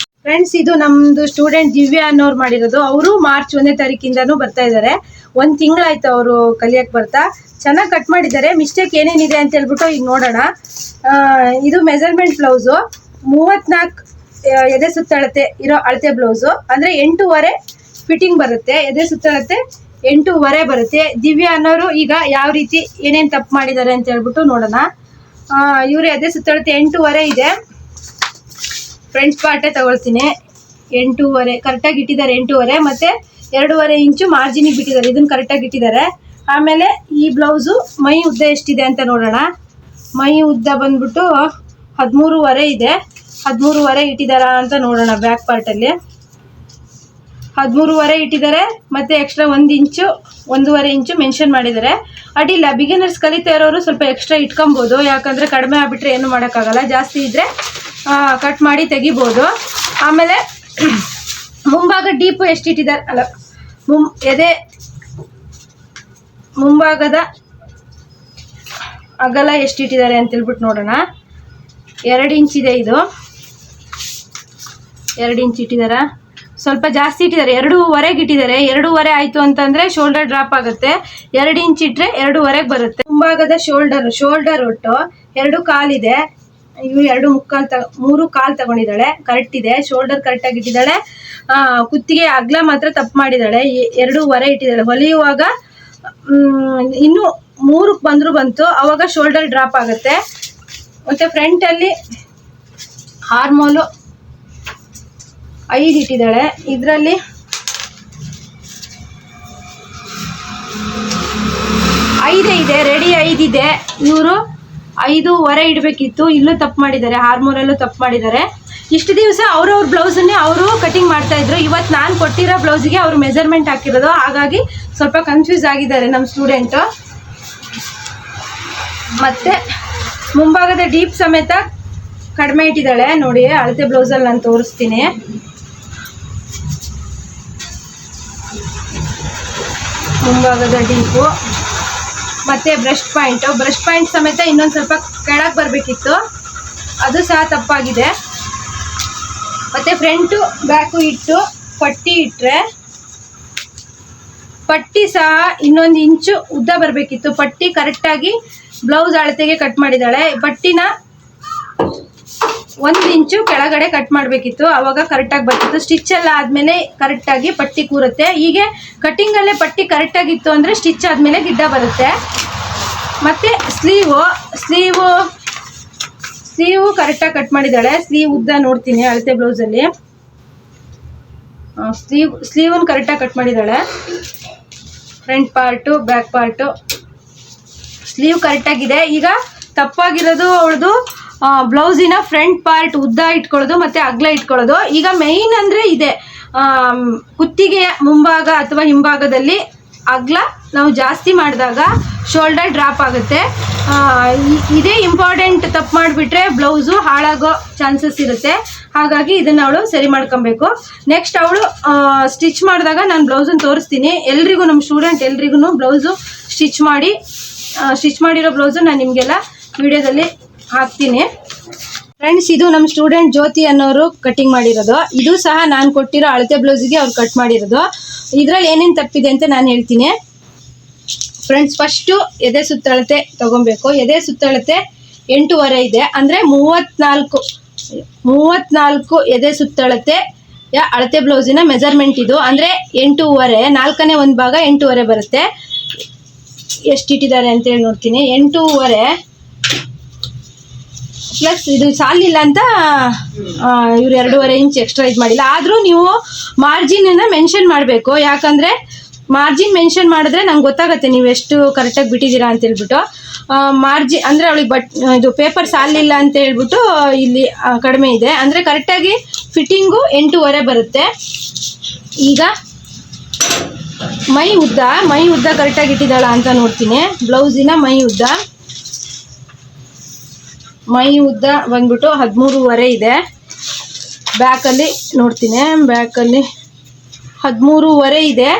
ಫ್ರೆಂಡ್ಸ್? ಇದು ನಮ್ಮದು ಸ್ಟೂಡೆಂಟ್ ದಿವ್ಯಾ ಅನ್ನೋರು ಮಾಡಿರೋದು. ಅವರು ಮಾರ್ಚ್ 1ನೇ ತಾರೀಕಿಂದನೂ ಬರ್ತಾ ಇದ್ದಾರೆ. 1 ತಿಂಗಳಾಯ್ತು ಅವರು ಕಲಿಯೋಕ್ಕೆ ಬರ್ತಾ. ಚೆನ್ನಾಗಿ ಕಟ್ ಮಾಡಿದ್ದಾರೆ. ಮಿಸ್ಟೇಕ್ ಏನೇನಿದೆ ಅಂತ ಹೇಳ್ಬಿಟ್ಟು ಈಗ ನೋಡೋಣ. ಇದು ಮೆಜರ್ಮೆಂಟ್ ಬ್ಲೌಸು, 34 ಎದೆ ಸುತ್ತಳತೆ ಇರೋ ಅಳತೆ ಬ್ಲೌಸು, ಅಂದರೆ 8.5 ಫಿಟ್ಟಿಂಗ್ ಬರುತ್ತೆ. ಎದೆ ಸುತ್ತಳತೆ 8.5 ಬರುತ್ತೆ. ದಿವ್ಯಾ ಅನ್ನೋರು ಈಗ ಯಾವ ರೀತಿ ಏನೇನು ತಪ್ಪು ಮಾಡಿದ್ದಾರೆ ಅಂತ ಹೇಳ್ಬಿಟ್ಟು ನೋಡೋಣ. ಇವರು ಎದೆ ಸುತ್ತಳತೆ 8.5 ಇದೆ. ಫ್ರಂಟ್ ಪಾರ್ಟೇ ತಗೊಳ್ತೀನಿ. 8.5 ಕರೆಕ್ಟಾಗಿ ಇಟ್ಟಿದ್ದಾರೆ. 8.5 ಮತ್ತು 2.5 ಇಂಚು ಮಾರ್ಜಿನಿಗೆ ಬಿಟ್ಟಿದ್ದಾರೆ. ಇದನ್ನು ಕರೆಕ್ಟಾಗಿ ಇಟ್ಟಿದ್ದಾರೆ. ಆಮೇಲೆ ಈ ಬ್ಲೌಸು ಮೈ ಉದ್ದ ಎಷ್ಟಿದೆ ಅಂತ ನೋಡೋಣ. ಮೈ ಉದ್ದ ಬಂದ್ಬಿಟ್ಟು 13.5 ಇದೆ. 13.5 ಇಟ್ಟಿದ್ದಾರಾ ಅಂತ ನೋಡೋಣ. ಬ್ಯಾಕ್ ಪಾರ್ಟಲ್ಲಿ 13.5 ಇಟ್ಟಿದ್ದಾರೆ. ಮತ್ತು ಎಕ್ಸ್ಟ್ರಾ 1 ಇಂಚು 1.5 ಇಂಚು ಮೆನ್ಷನ್ ಮಾಡಿದ್ದಾರೆ. ಅಡ್ಡಿಲ್ಲ, ಬಿಗಿನರ್ಸ್ ಕಲಿತಾ ಇರೋರು ಸ್ವಲ್ಪ ಎಕ್ಸ್ಟ್ರಾ ಇಟ್ಕೊಬೋದು. ಯಾಕಂದರೆ ಕಡಿಮೆ ಆಗಿಬಿಟ್ರೆ ಏನು ಮಾಡೋಕ್ಕಾಗಲ್ಲ. ಜಾಸ್ತಿ ಇದ್ದರೆ ಕಟ್ ಮಾಡಿ ತೆಗಿಬೋದು. ಆಮೇಲೆ ಮುಂಭಾಗ ಡೀಪು ಎಷ್ಟು ಇಟ್ಟಿದ್ದಾರೆ ಅಲ್ಲ, ಎದೆ ಮುಂಭಾಗದ ಅಗಲ ಎಷ್ಟು ಇಟ್ಟಿದ್ದಾರೆ ಅಂತೇಳ್ಬಿಟ್ಟು ನೋಡೋಣ. 2 ಇಂಚಿದೆ. ಇದು 2 ಇಂಚ್ ಇಟ್ಟಿದ್ದಾರೆ. ಸ್ವಲ್ಪ ಜಾಸ್ತಿ ಇಟ್ಟಿದ್ದಾರೆ. 2.5 ಇಟ್ಟಿದ್ದಾರೆ. 2.5 ಆಯಿತು ಅಂತಂದರೆ ಶೋಲ್ಡರ್ ಡ್ರಾಪ್ ಆಗುತ್ತೆ. 2 ಇಂಚ್ ಇಟ್ಟರೆ 2.5 ಬರುತ್ತೆ. ಮುಂಭಾಗದ ಶೋಲ್ಡರ್ ಒಟ್ಟು 2.25 ಇದೆ. ಇವು 3.25 ತಗೊಂಡಿದ್ದಾಳೆ. ಕರೆಕ್ಟ್ ಇದೆ. ಶೋಲ್ಡರ್ ಕರೆಕ್ಟಾಗಿ ಇಟ್ಟಿದ್ದಾಳೆ. ಕುತ್ತಿಗೆ ಅಗಲ ಮಾತ್ರ ತಪ್ಪು ಮಾಡಿದ್ದಾಳೆ. 2.5 ಇಟ್ಟಿದ್ದಾಳೆ. ಹೊಲಿಯುವಾಗ ಇನ್ನೂ 3ಕ್ಕೆ ಬಂತು. ಆವಾಗ ಶೋಲ್ಡರ್ ಡ್ರಾಪ್ ಆಗುತ್ತೆ. ಮತ್ತು ಫ್ರಂಟಲ್ಲಿ ಆರ್ಮೋಲು 5 ಇಟ್ಟಿದ್ದಾಳೆ. ಇದರಲ್ಲಿ 5 ಇದೆ, ರೆಡಿ 5 ಇದೆ. ಇವರು 5.25 ಇಡಬೇಕಿತ್ತು, ಇಲ್ಲೂ ತಪ್ಪು ಮಾಡಿದ್ದಾರೆ, ಹಾರ್ಮೋನಲ್ಲೂ ತಪ್ಪು ಮಾಡಿದ್ದಾರೆ. ಇಷ್ಟು ದಿವಸ ಅವ್ರವ್ರ ಬ್ಲೌಸನ್ನೇ ಅವರು ಕಟಿಂಗ್ ಮಾಡ್ತಾಯಿದ್ರು. ಇವತ್ತು ನಾನು ಕೊಟ್ಟಿರೋ ಬ್ಲೌಸಿಗೆ ಅವರು ಮೆಜರ್ಮೆಂಟ್ ಹಾಕಿರೋದು, ಹಾಗಾಗಿ ಸ್ವಲ್ಪ ಕನ್ಫ್ಯೂಸ್ ಆಗಿದ್ದಾರೆ ನಮ್ಮ ಸ್ಟೂಡೆಂಟು. ಮತ್ತು ಮುಂಭಾಗದ ಡೀಪ್ ಸಮೇತ ಕಡಿಮೆ ಇಟ್ಟಿದ್ದಾಳೆ ನೋಡಿ. ಅಳತೆ ಬ್ಲೌಸಲ್ಲಿ ನಾನು ತೋರಿಸ್ತೀನಿ. ಮುಂಭಾಗದ ಡೀಪು ಮತ್ತು ಬ್ರಷ್ ಪಾಯಿಂಟ್ ಸಮೇತ ಇನ್ನೊಂದು ಸ್ವಲ್ಪ ಕೆಳಗೆ ಬರಬೇಕಿತ್ತು, ಅದು ಸಹ ತಪ್ಪಾಗಿದೆ. ಮತ್ತು ಫ್ರಂಟು ಬ್ಯಾಕು ಇಟ್ಟು ಪಟ್ಟಿ ಇಟ್ಟರೆ ಪಟ್ಟಿ ಸಹ ಇನ್ನೊಂದು ಇಂಚು ಉದ್ದ ಬರಬೇಕಿತ್ತು. ಪಟ್ಟಿ ಕರೆಕ್ಟಾಗಿ ಬ್ಲೌಸ್ ಅಳತೆಗೆ ಕಟ್ ಮಾಡಿದ್ದಾಳೆ. ಪಟ್ಟಿನ 1 ಇಂಚು ಕೆಳಗಡೆ ಕಟ್ ಮಾಡಬೇಕಿತ್ತು, ಆವಾಗ ಕರೆಕ್ಟಾಗಿ ಬರ್ತಿತ್ತು. ಸ್ಟಿಚೆಲ್ಲ ಆದಮೇಲೆ ಕರೆಕ್ಟಾಗಿ ಪಟ್ಟಿ ಕೂರುತ್ತೆ. ಹೀಗೆ ಕಟ್ಟಿಂಗಲ್ಲೇ ಪಟ್ಟಿ ಕರೆಕ್ಟಾಗಿತ್ತು ಅಂದರೆ ಸ್ಟಿಚ್ ಆದಮೇಲೆ ಗಿಡ್ಡ ಬರುತ್ತೆ. ಮತ್ತು ಸ್ಲೀವು ಕರೆಕ್ಟಾಗಿ ಕಟ್ ಮಾಡಿದ್ದಾಳೆ. ಸ್ಲೀವ್ ಉದ್ದ ನೋಡ್ತೀನಿ ಅಳತೆ ಬ್ಲೌಸಲ್ಲಿ. ಸ್ಲೀವನ್ನು ಕರೆಕ್ಟಾಗಿ ಕಟ್ ಮಾಡಿದ್ದಾಳೆ. Front part back part sleeve ಕರೆಕ್ಟಾಗಿದೆ. ಈಗ ತಪ್ಪಾಗಿರೋದು ಅವಳದು ಬ್ಲೌಸಿನ ಫ್ರಂಟ್ ಪಾರ್ಟ್ ಉದ್ದ ಇಟ್ಕೊಳ್ಳೋದು ಮತ್ತು ಅಗಲ ಇಟ್ಕೊಳ್ಳೋದು. ಈಗ ಮೇಯ್ನ್ ಅಂದರೆ ಇದೆ, ಕುತ್ತಿಗೆಯ ಮುಂಭಾಗ ಅಥವಾ ಹಿಂಭಾಗದಲ್ಲಿ ಅಗಲ ನಾವು ಜಾಸ್ತಿ ಮಾಡಿದಾಗ ಶೋಲ್ಡರ್ ಡ್ರಾಪ್ ಆಗುತ್ತೆ. ಇದೇ ಇಂಪಾರ್ಟೆಂಟ್. ತಪ್ಪು ಮಾಡಿಬಿಟ್ರೆ ಬ್ಲೌಸು ಹಾಳಾಗೋ ಚಾನ್ಸಸ್ ಇರುತ್ತೆ. ಹಾಗಾಗಿ ಇದನ್ನು ಅವಳು ಸರಿ ಮಾಡ್ಕೊಬೇಕು. ನೆಕ್ಸ್ಟ್ ಅವಳು ಸ್ಟಿಚ್ ಮಾಡಿದಾಗ ನಾನು ಬ್ಲೌಸನ್ನು ತೋರಿಸ್ತೀನಿ ಎಲ್ರಿಗೂ, ನಮ್ಮ ಸ್ಟೂಡೆಂಟ್ ಎಲ್ರಿಗೂ ಬ್ಲೌಸು ಸ್ಟಿಚ್ ಮಾಡಿರೋ ಬ್ಲೌಸು ನಾನು ನಿಮಗೆಲ್ಲ ವಿಡಿಯೋದಲ್ಲಿ ಹಾಕ್ತೀನಿ. ಫ್ರೆಂಡ್ಸ್, ಇದು ನಮ್ಮ ಸ್ಟೂಡೆಂಟ್ ಜ್ಯೋತಿ ಅನ್ನೋರು ಕಟಿಂಗ್ ಮಾಡಿರೋದು. ಇದು ಸಹ ನಾನು ಕೊಟ್ಟಿರೋ ಅಳತೆ ಬ್ಲೌಸಿಗೆ ಅವ್ರು ಕಟ್ ಮಾಡಿರೋದು. ಇದರಲ್ಲಿ ಏನೇನು ತಪ್ಪಿದೆ ಅಂತ ನಾನು ಹೇಳ್ತೀನಿ. ಫ್ರೆಂಡ್ಸ್, ಫಸ್ಟು ಎದೆ ಸುತ್ತಳತೆ ತೊಗೊಬೇಕು. ಎದೆ ಸುತ್ತಳತೆ 8.25 ಇದೆ, ಅಂದರೆ 34 ಎದೆ ಸುತ್ತಳತೆ ಅಳತೆ ಬ್ಲೌಸಿನ ಮೆಜರ್ಮೆಂಟ್ ಇದು. ಅಂದರೆ 8.25, 4ನೇ ಒಂದು ಭಾಗ 8.25 ಬರುತ್ತೆ. ಎಷ್ಟು ಇಟ್ಟಿದ್ದಾರೆ ಅಂತೇಳಿ ನೋಡ್ತೀನಿ. 8.25 ಪ್ಲಸ್ ಇದು ಸಾಲಿಲ್ಲ ಅಂತ ಇವ್ರು 2.5 ಇಂಚ್ ಎಕ್ಸ್ಟ್ರಾ ಇದು ಮಾಡಿಲ್ಲ. ಆದರೂ ನೀವು ಮಾರ್ಜಿನನ್ನು ಮೆನ್ಷನ್ ಮಾಡಬೇಕು. ಯಾಕಂದರೆ ಮಾರ್ಜಿನ್ ಮೆನ್ಷನ್ ಮಾಡಿದ್ರೆ ನಂಗೆ ಗೊತ್ತಾಗುತ್ತೆ ನೀವು ಎಷ್ಟು ಕರೆಕ್ಟಾಗಿ ಬಿಟ್ಟಿದ್ದೀರಾ ಅಂತ ಹೇಳ್ಬಿಟ್ಟು. ಮಾರ್ಜಿನ್ ಅಂದರೆ ಅವಳಿಗೆ ಇದು ಪೇಪರ್ ಸಾಲಿಲ್ಲ ಅಂತ ಹೇಳ್ಬಿಟ್ಟು ಇಲ್ಲಿ ಕಡಿಮೆ ಇದೆ. ಅಂದರೆ ಕರೆಕ್ಟಾಗಿ ಫಿಟ್ಟಿಂಗು 8.25 ಬರುತ್ತೆ. ಈಗ ಮೈ ಉದ್ದ ಕರೆಕ್ಟಾಗಿ ಇಟ್ಟಿದ್ದಾಳ ಅಂತ ನೋಡ್ತೀನಿ. ಬ್ಲೌಸಿನ ಮೈ ಉದ್ದ ಬಂದ್ಬಿಟ್ಟು 13.25 ಇದೆ. ಬ್ಯಾಕಲ್ಲಿ ನೋಡ್ತೀನಿ, ಬ್ಯಾಕಲ್ಲಿ 13.25 ಇದೆ.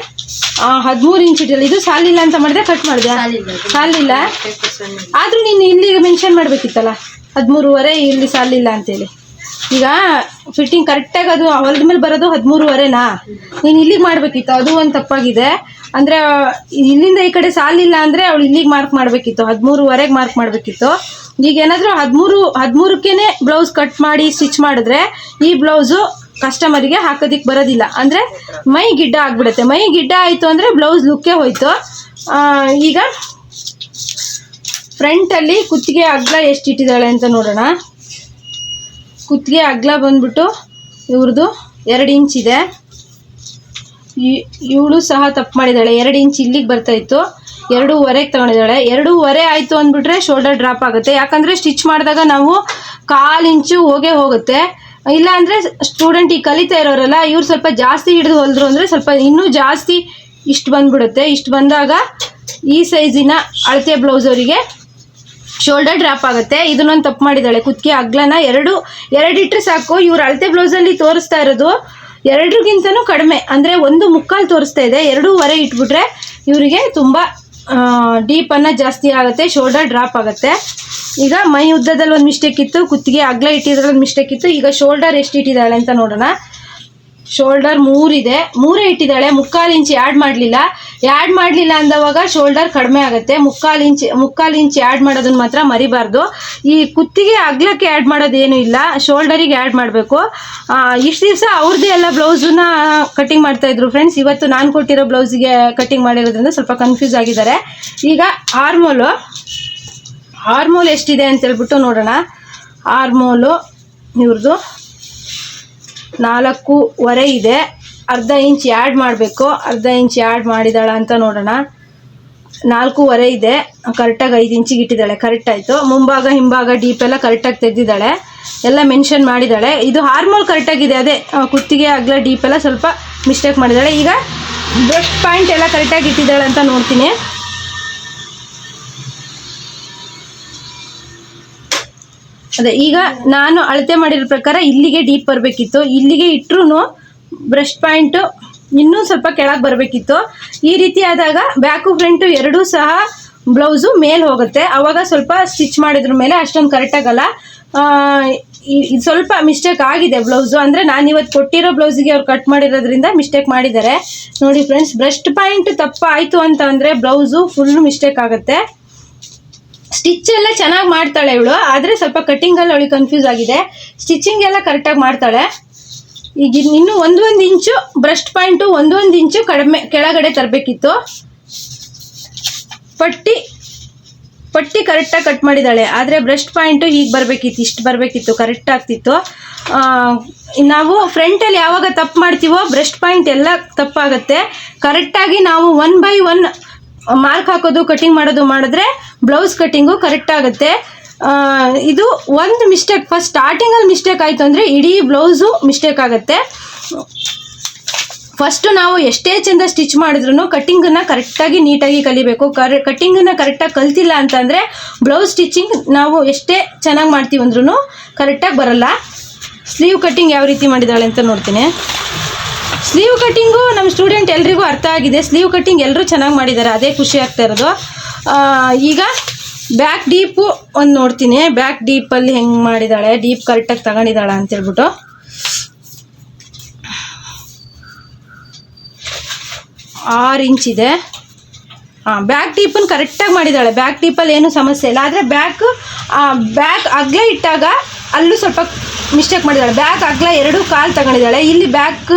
13 ಇಂಚ್ ಇಟ್ಟಿಲ್ಲ. ಇದು ಸಾಲಿಲ್ಲ ಅಂತ ಮಾಡಿದೆ, ಕಟ್ ಮಾಡಿದೆ. ಸಾಲಿಲ್ಲ ಆದರೂ ನೀನು ಇಲ್ಲಿಗೆ ಮೆನ್ಷನ್ ಮಾಡಬೇಕಿತ್ತಲ್ಲ 13.25 ಇಲ್ಲಿ ಸಾಲಿಲ್ಲ ಅಂತೇಳಿ. ಈಗ ಫಿಟ್ಟಿಂಗ್ ಕರೆಕ್ಟಾಗಿ ಅದು ಹೊಲದ ಮೇಲೆ ಬರೋದು 13.25ನಾ, ನೀನು ಇಲ್ಲಿಗೆ ಮಾಡಬೇಕಿತ್ತು. ಅದು ಒಂದು ತಪ್ಪಾಗಿದೆ. ಅಂದರೆ ಇಲ್ಲಿಂದ ಈ ಕಡೆ ಸಾಲಿಲ್ಲ ಅಂದರೆ ಅವಳು ಇಲ್ಲಿಗೆ ಮಾರ್ಕ್ ಮಾಡಬೇಕಿತ್ತು, 13.25 ಮಾರ್ಕ್ ಮಾಡಬೇಕಿತ್ತು. ಈಗ ಏನಾದರೂ 13ಕ್ಕೇ ಬ್ಲೌಸ್ ಕಟ್ ಮಾಡಿ ಸ್ಟಿಚ್ ಮಾಡಿದ್ರೆ ಈ ಬ್ಲೌಸು ಕಸ್ಟಮರಿಗೆ ಹಾಕೋದಕ್ಕೆ ಬರೋದಿಲ್ಲ. ಅಂದರೆ ಮೈ ಗಿಡ್ಡ ಆಗಿಬಿಡುತ್ತೆ. ಮೈ ಗಿಡ್ಡ ಆಯಿತು ಅಂದರೆ ಬ್ಲೌಸ್ ಲುಕ್ಕೇ ಹೋಯ್ತು. ಈಗ ಫ್ರಂಟಲ್ಲಿ ಕುತ್ತಿಗೆ ಅಗಲ ಎಷ್ಟು ಇಟ್ಟಿದ್ದಾಳೆ ಅಂತ ನೋಡೋಣ. ಕುತ್ತಿಗೆ ಅಗಲ ಬಂದ್ಬಿಟ್ಟು ಇವ್ರದ್ದು 2 ಇಂಚ್ ಇದೆ. ಇವಳು ಸಹ ತಪ್ಪು ಮಾಡಿದ್ದಾಳೆ. 2 ಇಂಚ್ ಇಲ್ಲಿಗೆ ಬರ್ತಾಯಿತ್ತು, 2.25 ತಗೊಂಡಿದ್ದಾಳೆ. 2.25 ಆಯಿತು ಅಂದ್ಬಿಟ್ರೆ ಶೋಲ್ಡರ್ ಡ್ರಾಪ್ ಆಗುತ್ತೆ. ಯಾಕಂದರೆ ಸ್ಟಿಚ್ ಮಾಡಿದಾಗ ನಾವು 1/4 ಇಂಚು ಹೋಗುತ್ತೆ. ಇಲ್ಲ ಅಂದರೆ ಸ್ಟೂಡೆಂಟ್ ಈಗ ಕಲಿತಾ ಇರೋರಲ್ಲ, ಇವ್ರು ಸ್ವಲ್ಪ ಜಾಸ್ತಿ ಹಿಡಿದು ಹೊಲಿದ್ರು ಅಂದರೆ ಸ್ವಲ್ಪ ಇನ್ನೂ ಜಾಸ್ತಿ ಇಷ್ಟು ಬಂದ್ಬಿಡುತ್ತೆ. ಇಷ್ಟು ಬಂದಾಗ ಈ ಸೈಜಿನ ಅಳತೆ ಬ್ಲೌಸ್ ಅವರಿಗೆ ಶೋಲ್ಡರ್ ಡ್ರಾಪ್ ಆಗುತ್ತೆ. ಇದನ್ನೊಂದು ತಪ್ಪು ಮಾಡಿದ್ದಾಳೆ. ಕುತ್ತಿಗೆ ಅಗ್ಲನ 2 ಇಟ್ಟರೆ ಸಾಕು. ಇವ್ರು ಅಳತೆ ಬ್ಲೌಸಲ್ಲಿ ತೋರಿಸ್ತಾ ಇರೋದು 2ಗಿಂತನೂ ಕಡಿಮೆ, ಅಂದರೆ 1.25 ತೋರಿಸ್ತಾ ಇದೆ. 2.25 ಇಟ್ಬಿಟ್ರೆ ಇವರಿಗೆ ತುಂಬ ಡೀಪನ್ನು ಜಾಸ್ತಿ ಆಗುತ್ತೆ, ಶೋಲ್ಡರ್ ಡ್ರಾಪ್ ಆಗುತ್ತೆ. ಈಗ ಮೈ ಉದ್ದದಲ್ಲಿ ಒಂದು ಮಿಸ್ಟೇಕ್ ಇತ್ತು, ಕುತ್ತಿಗೆ ಅಗಲ ಇಟ್ಟಿದ್ರಲ್ಲಿ ಒಂದು ಮಿಸ್ಟೇಕ್ ಇತ್ತು. ಈಗ ಶೋಲ್ಡರ್ ಎಷ್ಟು ಇಟ್ಟಿದ್ದಾಳೆ ಅಂತ ನೋಡೋಣ. ಶೋಲ್ಡರ್ 3 ಇದೆ, 3 ಇಟ್ಟಿದ್ದಾಳೆ. 3/4 ಇಂಚ್ ಆ್ಯಡ್ ಮಾಡಲಿಲ್ಲ ಅಂದವಾಗ ಶೋಲ್ಡರ್ ಕಡಿಮೆ ಆಗುತ್ತೆ. 3/4 ಇಂಚ್ ಆ್ಯಡ್ ಮಾಡೋದನ್ನು ಮಾತ್ರ ಮರಿಬಾರ್ದು. ಈ ಕುತ್ತಿಗೆ ಅಗ್ಲಕ್ಕೆ ಆ್ಯಡ್ ಮಾಡೋದೇನು ಇಲ್ಲ, ಶೋಲ್ಡರಿಗೆ ಆ್ಯಡ್ ಮಾಡಬೇಕು. ಇಷ್ಟು ದಿವಸ ಅವ್ರದ್ದೇ ಎಲ್ಲ ಬ್ಲೌಸನ್ನ ಕಟಿಂಗ್ ಮಾಡ್ತಾಯಿದ್ರು ಫ್ರೆಂಡ್ಸ್. ಇವತ್ತು ನಾನು ಕೊಟ್ಟಿರೋ ಬ್ಲೌಸಿಗೆ ಕಟಿಂಗ್ ಮಾಡಿರೋದ್ರಿಂದ ಸ್ವಲ್ಪ ಕನ್ಫ್ಯೂಸ್ ಆಗಿದ್ದಾರೆ. ಈಗ ಆರ್ಮೋಲ್ ಎಷ್ಟಿದೆ ಅಂತ ಹೇಳ್ಬಿಟ್ಟು ನೋಡೋಣ. ಆರ್ಮೋಲು ಇವ್ರದ್ದು 4.25 ಇದೆ. ಅರ್ಧ ಇಂಚ್ ಆ್ಯಡ್ ಮಾಡಬೇಕು. ಅರ್ಧ ಇಂಚ್ ಆ್ಯಡ್ ಮಾಡಿದಾಳ ಅಂತ ನೋಡೋಣ. 4.25 ಇದೆ. ಕರೆಕ್ಟಾಗಿ 5 ಇಂಚಿಗೆ ಇಟ್ಟಿದ್ದಾಳೆ. ಕರೆಕ್ಟ್ ಆಯಿತು. ಮುಂಭಾಗ ಹಿಂಭಾಗ ಡೀಪ್ ಎಲ್ಲ ಕರೆಕ್ಟಾಗಿ ತೆಗೆದಿದ್ದಾಳೆ. ಎಲ್ಲ ಮೆನ್ಷನ್ ಮಾಡಿದ್ದಾಳೆ. ಇದು ಹಾರ್ಮೋಲ್ ಕರೆಕ್ಟಾಗಿದೆ. ಅದೇ ಕುತ್ತಿಗೆ ಅಗಲ ಡೀಪ್ ಎಲ್ಲ ಸ್ವಲ್ಪ ಮಿಸ್ಟೇಕ್ ಮಾಡಿದ್ದಾಳೆ. ಈಗ ಬ್ರೆಸ್ಟ್ ಪಾಯಿಂಟ್ ಎಲ್ಲ ಕರೆಕ್ಟಾಗಿ ಇಟ್ಟಿದ್ದಾಳೆ ಅಂತ ನೋಡ್ತೀನಿ. ಅದೇ ಈಗ ನಾನು ಅಳತೆ ಮಾಡಿರೋ ಪ್ರಕಾರ ಇಲ್ಲಿಗೆ ಡೀಪ್ ಬರಬೇಕಿತ್ತು. ಇಲ್ಲಿಗೆ ಇಟ್ಟರು ಬ್ರೆಸ್ಟ್ ಪಾಯಿಂಟು ಇನ್ನೂ ಸ್ವಲ್ಪ ಕೆಳಗೆ ಬರಬೇಕಿತ್ತು. ಈ ರೀತಿ ಆದಾಗ ಬ್ಯಾಕು ಫ್ರಂಟು ಎರಡೂ ಸಹ ಬ್ಲೌಸು ಮೇಲೆ ಹೋಗುತ್ತೆ. ಆವಾಗ ಸ್ವಲ್ಪ ಸ್ಟಿಚ್ ಮಾಡಿದ್ರ ಮೇಲೆ ಅಷ್ಟೊಂದು ಕರೆಕ್ಟಾಗಲ್ಲ. ಇದು ಸ್ವಲ್ಪ ಮಿಸ್ಟೇಕ್ ಆಗಿದೆ ಬ್ಲೌಸು. ಅಂದರೆ ನಾನು ಇವತ್ತು ಕೊಟ್ಟಿರೋ ಬ್ಲೌಸಿಗೆ ಅವ್ರು ಕಟ್ ಮಾಡಿರೋದ್ರಿಂದ ಮಿಸ್ಟೇಕ್ ಮಾಡಿದ್ದಾರೆ. ನೋಡಿ ಫ್ರೆಂಡ್ಸ್, ಬ್ರೆಸ್ಟ್ ಪಾಯಿಂಟ್ ತಪ್ಪಾಯಿತು ಅಂತ ಅಂದರೆ ಬ್ಲೌಸು ಫುಲ್ಲು ಮಿಸ್ಟೇಕ್ ಆಗುತ್ತೆ. ಸ್ಟಿಚ್ ಎಲ್ಲ ಚೆನ್ನಾಗಿ ಮಾಡ್ತಾಳೆ ಇವಳು, ಆದರೆ ಸ್ವಲ್ಪ ಕಟ್ಟಿಂಗಲ್ಲಿ ಅವಳಿಗೆ ಕನ್ಫ್ಯೂಸ್ ಆಗಿದೆ. ಸ್ಟಿಚಿಂಗ್ ಎಲ್ಲ ಕರೆಕ್ಟಾಗಿ ಮಾಡ್ತಾಳೆ. ಈಗ ಇನ್ನೂ ಒಂದೊಂದು ಇಂಚು ಬ್ರೆಸ್ಟ್ ಪಾಯಿಂಟು ಒಂದೊಂದು ಇಂಚು ಕಡಿಮೆ ಕೆಳಗಡೆ ತರಬೇಕಿತ್ತು. ಪಟ್ಟಿ ಕರೆಕ್ಟಾಗಿ ಕಟ್ ಮಾಡಿದ್ದಾಳೆ, ಆದರೆ ಬ್ರೆಸ್ಟ್ ಪಾಯಿಂಟು ಹೀಗೆ ಬರಬೇಕಿತ್ತು, ಇಷ್ಟು ಬರಬೇಕಿತ್ತು, ಕರೆಕ್ಟ್ ಆಗ್ತಿತ್ತು. ನಾವು ಫ್ರಂಟಲ್ಲಿ ಯಾವಾಗ ತಪ್ಪು ಮಾಡ್ತೀವೋ ಬ್ರೆಸ್ಟ್ ಪಾಯಿಂಟ್ ಎಲ್ಲ ತಪ್ಪಾಗುತ್ತೆ. ಕರೆಕ್ಟಾಗಿ ನಾವು 1 by 1 ಮಾರ್ಕ್ ಹಾಕೋದು ಕಟಿಂಗ್ ಮಾಡೋದು ಮಾಡಿದ್ರೆ ಬ್ಲೌಸ್ ಕಟ್ಟಿಂಗು ಕರೆಕ್ಟ್ ಆಗುತ್ತೆ. ಇದು ಒಂದು ಮಿಸ್ಟೇಕ್ ಫಸ್ಟ್ ಸ್ಟಾರ್ಟಿಂಗಲ್ಲಿ ಮಿಸ್ಟೇಕ್ ಆಯಿತು ಅಂದರೆ ಇಡೀ ಬ್ಲೌಸು ಮಿಸ್ಟೇಕ್ ಆಗುತ್ತೆ. ಫಸ್ಟು ನಾವು ಎಷ್ಟೇ ಚೆಂದ ಸ್ಟಿಚ್ ಮಾಡಿದ್ರು ಕಟ್ಟಿಂಗನ್ನು ಕರೆಕ್ಟಾಗಿ ನೀಟಾಗಿ ಕಲಿಬೇಕು. ಕಟ್ಟಿಂಗನ್ನು ಕರೆಕ್ಟಾಗಿ ಕಲ್ತಿಲ್ಲ ಅಂತಂದರೆ ಬ್ಲೌಸ್ ಸ್ಟಿಚಿಂಗ್ ನಾವು ಎಷ್ಟೇ ಚೆನ್ನಾಗಿ ಮಾಡ್ತೀವಿ ಅಂದ್ರೂ ಕರೆಕ್ಟಾಗಿ ಬರಲ್ಲ. ಸ್ಲೀವ್ ಕಟ್ಟಿಂಗ್ ಯಾವ ರೀತಿ ಮಾಡಿದ್ದಾಳೆ ಅಂತ ನೋಡ್ತೀನಿ. ಸ್ಲೀವ್ ಕಟ್ಟಿಂಗು ನಮ್ಮ ಸ್ಟೂಡೆಂಟ್ ಎಲ್ರಿಗೂ ಅರ್ಥ ಆಗಿದೆ. ಸ್ಲೀವ್ ಕಟ್ಟಿಂಗ್ ಎಲ್ಲರೂ ಚೆನ್ನಾಗಿ ಮಾಡಿದ್ದಾರೆ, ಅದೇ ಖುಷಿ ಆಗ್ತಾ ಇರೋದು. ಈಗ ಬ್ಯಾಕ್ ಡೀಪು ಒಂದು ನೋಡ್ತೀನಿ. ಬ್ಯಾಕ್ ಡೀಪಲ್ಲಿ ಹೆಂಗೆ ಮಾಡಿದ್ದಾಳೆ, ಡೀಪ್ ಕರೆಕ್ಟಾಗಿ ತಗೊಂಡಿದ್ದಾಳ ಅಂತೇಳ್ಬಿಟ್ಟು. 6 ಇಂಚ್ ಇದೆ. ಬ್ಯಾಕ್ ಡೀಪನ್ನು ಕರೆಕ್ಟಾಗಿ ಮಾಡಿದ್ದಾಳೆ. ಬ್ಯಾಕ್ ಡೀಪಲ್ಲಿ ಏನೂ ಸಮಸ್ಯೆ ಇಲ್ಲ. ಆದರೆ ಬ್ಯಾಕ್ ಅಗ್ಲ ಇಟ್ಟಾಗ ಅಲ್ಲೂ ಸ್ವಲ್ಪ ಮಿಸ್ಟೇಕ್ ಮಾಡಿದ್ದಾಳೆ. ಬ್ಯಾಕ್ ಅಗ್ಲ 2 ಕಾಲು ತಗೊಂಡಿದ್ದಾಳೆ. ಇಲ್ಲಿ ಬ್ಯಾಕ್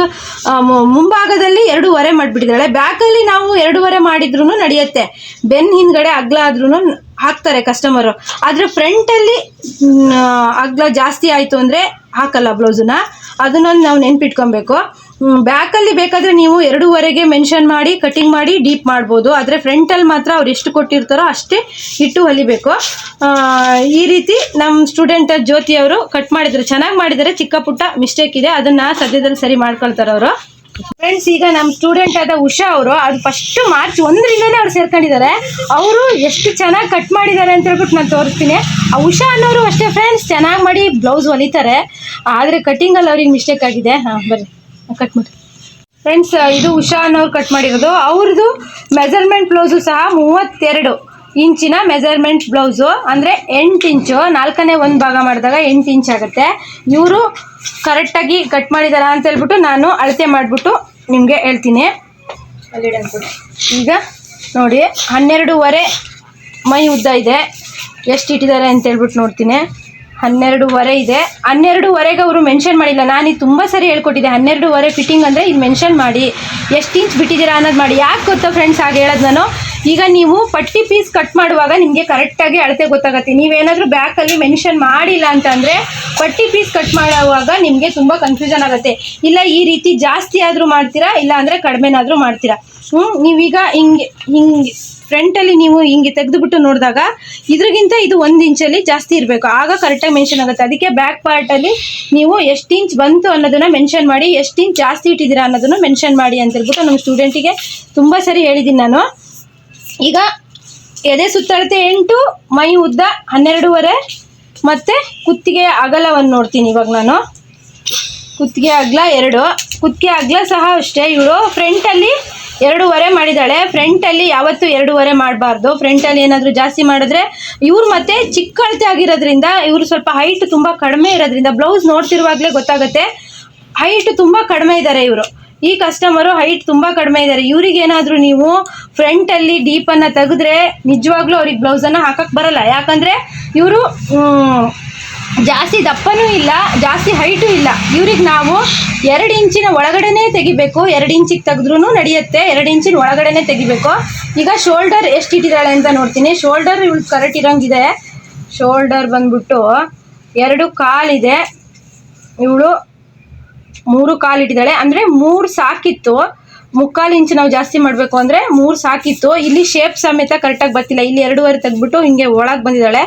ಮುಂಭಾಗದಲ್ಲಿ 2.25 ಮಾಡಿಬಿಟ್ಟಿದ್ದಾಳೆ. ಬ್ಯಾಕಲ್ಲಿ ನಾವು 2.25 ಮಾಡಿದ್ರೂ ನಡೆಯುತ್ತೆ. ಬೆನ್ ಹಿಂದ್ಗಡೆ ಅಗ್ಲ ಆದ್ರೂ ಹಾಕ್ತಾರೆ ಕಸ್ಟಮರು. ಆದರೆ ಫ್ರಂಟಲ್ಲಿ ಅಗ್ಲ ಜಾಸ್ತಿ ಆಯಿತು ಅಂದರೆ ಹಾಕಲ್ಲ ಬ್ಲೌಸನ್ನ. ಅದನ್ನೊಂದು ನಾವು ನೆನ್ಪಿಟ್ಕೊಬೇಕು. ಬ್ಯಾಕಲ್ಲಿ ಬೇಕಾದರೆ ನೀವು 2.25ಗೆ ಮೆನ್ಷನ್ ಮಾಡಿ ಕಟಿಂಗ್ ಮಾಡಿ ಡೀಪ್ ಮಾಡ್ಬೋದು. ಆದರೆ ಫ್ರಂಟಲ್ಲಿ ಮಾತ್ರ ಅವ್ರು ಎಷ್ಟು ಕೊಟ್ಟಿರ್ತಾರೋ ಅಷ್ಟೇ ಇಟ್ಟು ಹೊಲಿಬೇಕು. ಈ ರೀತಿ ನಮ್ಮ ಸ್ಟೂಡೆಂಟ್ ಜ್ಯೋತಿ ಅವರು ಕಟ್ ಮಾಡಿದ್ರು, ಚೆನ್ನಾಗಿ ಮಾಡಿದ್ದಾರೆ. ಚಿಕ್ಕ ಪುಟ್ಟ ಮಿಸ್ಟೇಕ್ ಇದೆ, ಅದನ್ನು ಸದ್ಯದಲ್ಲಿ ಸರಿ ಮಾಡ್ಕೊಳ್ತಾರೆ ಅವರು. ಫ್ರೆಂಡ್ಸ್, ಈಗ ನಮ್ಮ ಸ್ಟೂಡೆಂಟ್ ಆದ ಉಷಾ ಅವರು ಅದು ಫಸ್ಟ್ ಮಾರ್ಚ್ 1ರಿಂದನೇ ಅವ್ರು ಸೇರ್ಕೊಂಡಿದ್ದಾರೆ. ಅವರು ಎಷ್ಟು ಚೆನ್ನಾಗಿ ಕಟ್ ಮಾಡಿದ್ದಾರೆ ಅಂತ ಹೇಳ್ಬಿಟ್ಟು ನಾನು ತೋರಿಸ್ತೀನಿ. ಆ ಉಷಾ ಅನ್ನೋರು ಅಷ್ಟೇ ಫ್ರೆಂಡ್ಸ್, ಚೆನ್ನಾಗಿ ಮಾಡಿ ಬ್ಲೌಸ್ ಹೊಲಿತಾರೆ. ಆದರೆ ಕಟ್ಟಿಂಗಲ್ಲಿ ಅವ್ರಿಗೆ ಮಿಸ್ಟೇಕ್ ಆಗಿದೆ. ಬರ್ರಿ ಕಟ್ ಮಾಡಿ ಫ್ರೆಂಡ್ಸ್. ಇದು ಉಷಾ ಅನ್ನೋರು ಕಟ್ ಮಾಡಿರೋದು. ಅವ್ರದ್ದು ಮೆಜರ್ಮೆಂಟ್ ಬ್ಲೌಸು ಸಹ 32 ಇಂಚಿನ ಮೆಜರ್ಮೆಂಟ್ ಬ್ಲೌಸು, ಅಂದರೆ 8 ಇಂಚು. 4ನೇ 1 ಭಾಗ ಮಾಡಿದಾಗ 8 ಇಂಚ್ ಆಗುತ್ತೆ. ಇವರು ಕರೆಕ್ಟಾಗಿ ಕಟ್ ಮಾಡಿದಾರ ಅಂತ ಹೇಳ್ಬಿಟ್ಟು ನಾನು ಅಳತೆ ಮಾಡಿಬಿಟ್ಟು ನಿಮಗೆ ಹೇಳ್ತೀನಿ. ಈಗ ನೋಡಿ 12.25 ಮೈ ಉದ್ದ ಇದೆ. ಎಷ್ಟು ಇಟ್ಟಿದ್ದಾರೆ ಅಂತ ಹೇಳ್ಬಿಟ್ಟು ನೋಡ್ತೀನಿ. 12.25 ಇದೆ. 12.25ಗೆ ಅವರು ಮೆನ್ಷನ್ ಮಾಡಿಲ್ಲ. ನಾನು ಇದು ತುಂಬ ಸರಿ ಹೇಳ್ಕೊಟ್ಟಿದ್ದೆ. 12.25 ಫಿಟ್ಟಿಂಗ್ ಅಂದರೆ ಇದು ಮೆನ್ಷನ್ ಮಾಡಿ, ಎಷ್ಟು ಇಂಚ್ ಬಿಟ್ಟಿದ್ದೀರಾ ಅನ್ನೋದು ಮಾಡಿ. ಯಾಕೆ ಗೊತ್ತಾ ಫ್ರೆಂಡ್ಸ್ ಹಾಗೆ ಹೇಳೋದು ನಾನು? ಈಗ ನೀವು ಪಟ್ಟಿ ಪೀಸ್ ಕಟ್ ಮಾಡುವಾಗ ನಿಮಗೆ ಕರೆಕ್ಟಾಗಿ ಅಳತೆ ಗೊತ್ತಾಗುತ್ತೆ. ನೀವೇನಾದರೂ ಬ್ಯಾಕಲ್ಲಿ ಮೆನ್ಷನ್ ಮಾಡಿಲ್ಲ ಅಂತಂದರೆ ಪಟ್ಟಿ ಪೀಸ್ ಕಟ್ ಮಾಡುವಾಗ ನಿಮಗೆ ತುಂಬ ಕನ್ಫ್ಯೂಷನ್ ಆಗುತ್ತೆ. ಇಲ್ಲ ಈ ರೀತಿ ಜಾಸ್ತಿ ಆದರೂ ಮಾಡ್ತೀರಾ, ಇಲ್ಲ ಅಂದರೆ ಕಡಿಮೆನಾದರೂ ಮಾಡ್ತೀರಾ. ನೀವೀಗ ಹಿಂಗೆ ಫ್ರಂಟಲ್ಲಿ ನೀವು ಹಿಂಗೆ ತೆಗೆದುಬಿಟ್ಟು ನೋಡಿದಾಗ ಇದ್ರಿಗಿಂತ ಇದು 1 ಇಂಚಲ್ಲಿ ಜಾಸ್ತಿ ಇರಬೇಕು, ಆಗ ಕರೆಕ್ಟಾಗಿ ಮೆನ್ಷನ್ ಆಗುತ್ತೆ. ಅದಕ್ಕೆ ಬ್ಯಾಕ್ ಪಾರ್ಟಲ್ಲಿ ನೀವು ಎಷ್ಟು ಇಂಚ್ ಬಂತು ಅನ್ನೋದನ್ನು ಮೆನ್ಷನ್ ಮಾಡಿ, ಎಷ್ಟು ಇಂಚ್ ಜಾಸ್ತಿ ಇಟ್ಟಿದ್ದೀರಾ ಅನ್ನೋದನ್ನು ಮೆನ್ಷನ್ ಮಾಡಿ ಅಂತ ಹೇಳ್ಬಿಟ್ಟು ನಮ್ಮ ಸ್ಟೂಡೆಂಟಿಗೆ ತುಂಬ ಸರಿ ಹೇಳಿದ್ದೀನಿ ನಾನು. ಈಗ ಎದೆ ಸುತ್ತಳತೆ 8, ಮೈ ಉದ್ದ 12.25 ಮತ್ತು ಕುತ್ತಿಗೆ ಅಗಲವನ್ನು ನೋಡ್ತೀನಿ. ಇವಾಗ ನಾನು ಕುತ್ತಿಗೆ ಅಗಲ 2, ಕುತ್ತಿಗೆ ಅಗಲ ಸಹ ಅಷ್ಟೇ. ಇವಳು ಫ್ರಂಟಲ್ಲಿ 2.25 ಮಾಡಿದ್ದಾಳೆ. ಫ್ರಂಟಲ್ಲಿ ಯಾವತ್ತೂ 2.25 ಮಾಡಬಾರ್ದು. ಫ್ರಂಟಲ್ಲಿ ಏನಾದರೂ ಜಾಸ್ತಿ ಮಾಡಿದ್ರೆ ಇವ್ರು ಮತ್ತೆ ಚಿಕ್ಕ ಅಳತೆ ಆಗಿರೋದ್ರಿಂದ, ಇವರು ಸ್ವಲ್ಪ ಹೈಟ್ ತುಂಬ ಕಡಿಮೆ ಇರೋದ್ರಿಂದ ಬ್ಲೌಸ್ ನೋಡ್ತಿರುವಾಗಲೇ ಗೊತ್ತಾಗುತ್ತೆ ಹೈಟ್ ತುಂಬ ಕಡಿಮೆ ಇದ್ದಾರೆ ಇವರು. ಈ ಕಸ್ಟಮರು ಹೈಟ್ ತುಂಬ ಕಡಿಮೆ ಇದ್ದಾರೆ. ಇವ್ರಿಗೇನಾದರೂ ನೀವು ಫ್ರಂಟಲ್ಲಿ ಡೀಪನ್ನು ತೆಗೆದ್ರೆ ನಿಜವಾಗ್ಲೂ ಅವ್ರಿಗೆ ಬ್ಲೌಸನ್ನು ಹಾಕಕ್ಕೆ ಬರಲ್ಲ. ಯಾಕಂದರೆ ಇವರು ಜಾಸ್ತಿ ದಪ್ಪನೂ ಇಲ್ಲ, ಜಾಸ್ತಿ ಹೈಟು ಇಲ್ಲ. ಇವ್ರಿಗೆ ನಾವು 2 ಇಂಚಿನ ಒಳಗಡೆನೇ ತೆಗಿಬೇಕು. 2 ಇಂಚಿಗೆ ತೆಗೆದ್ರೂ ನಡೆಯುತ್ತೆ. 2 ಇಂಚಿನ ಒಳಗಡೆನೇ ತೆಗಿಬೇಕು. ಈಗ ಶೋಲ್ಡರ್ ಎಷ್ಟು ಇಟ್ಟಿದ್ದಾಳೆ ಅಂತ ನೋಡ್ತೀನಿ. ಶೋಲ್ಡರ್ ಇವಳು ಕರೆಕ್ಟ್ ಇರೋಂಗಿದೆ. ಶೋಲ್ಡರ್ ಬಂದ್ಬಿಟ್ಟು 2 ಕಾಲಿದೆ. ಇವಳು 3.25 ಇಟ್ಟಿದ್ದಾಳೆ. ಅಂದರೆ 3 ಸಾಕಿತ್ತು, 3/4 ಇಂಚ್ ನಾವು ಜಾಸ್ತಿ ಮಾಡಬೇಕು ಅಂದರೆ 3 ಸಾಕಿತ್ತು. ಇಲ್ಲಿ ಶೇಪ್ ಸಮೇತ ಕರೆಕ್ಟಾಗಿ ಬರ್ತಿಲ್ಲ. ಇಲ್ಲಿ 2.5 ತೆಗ್ಬಿಟ್ಟು ಹಿಂಗೆ ಒಳಗೆ ಬಂದಿದ್ದಾಳೆ.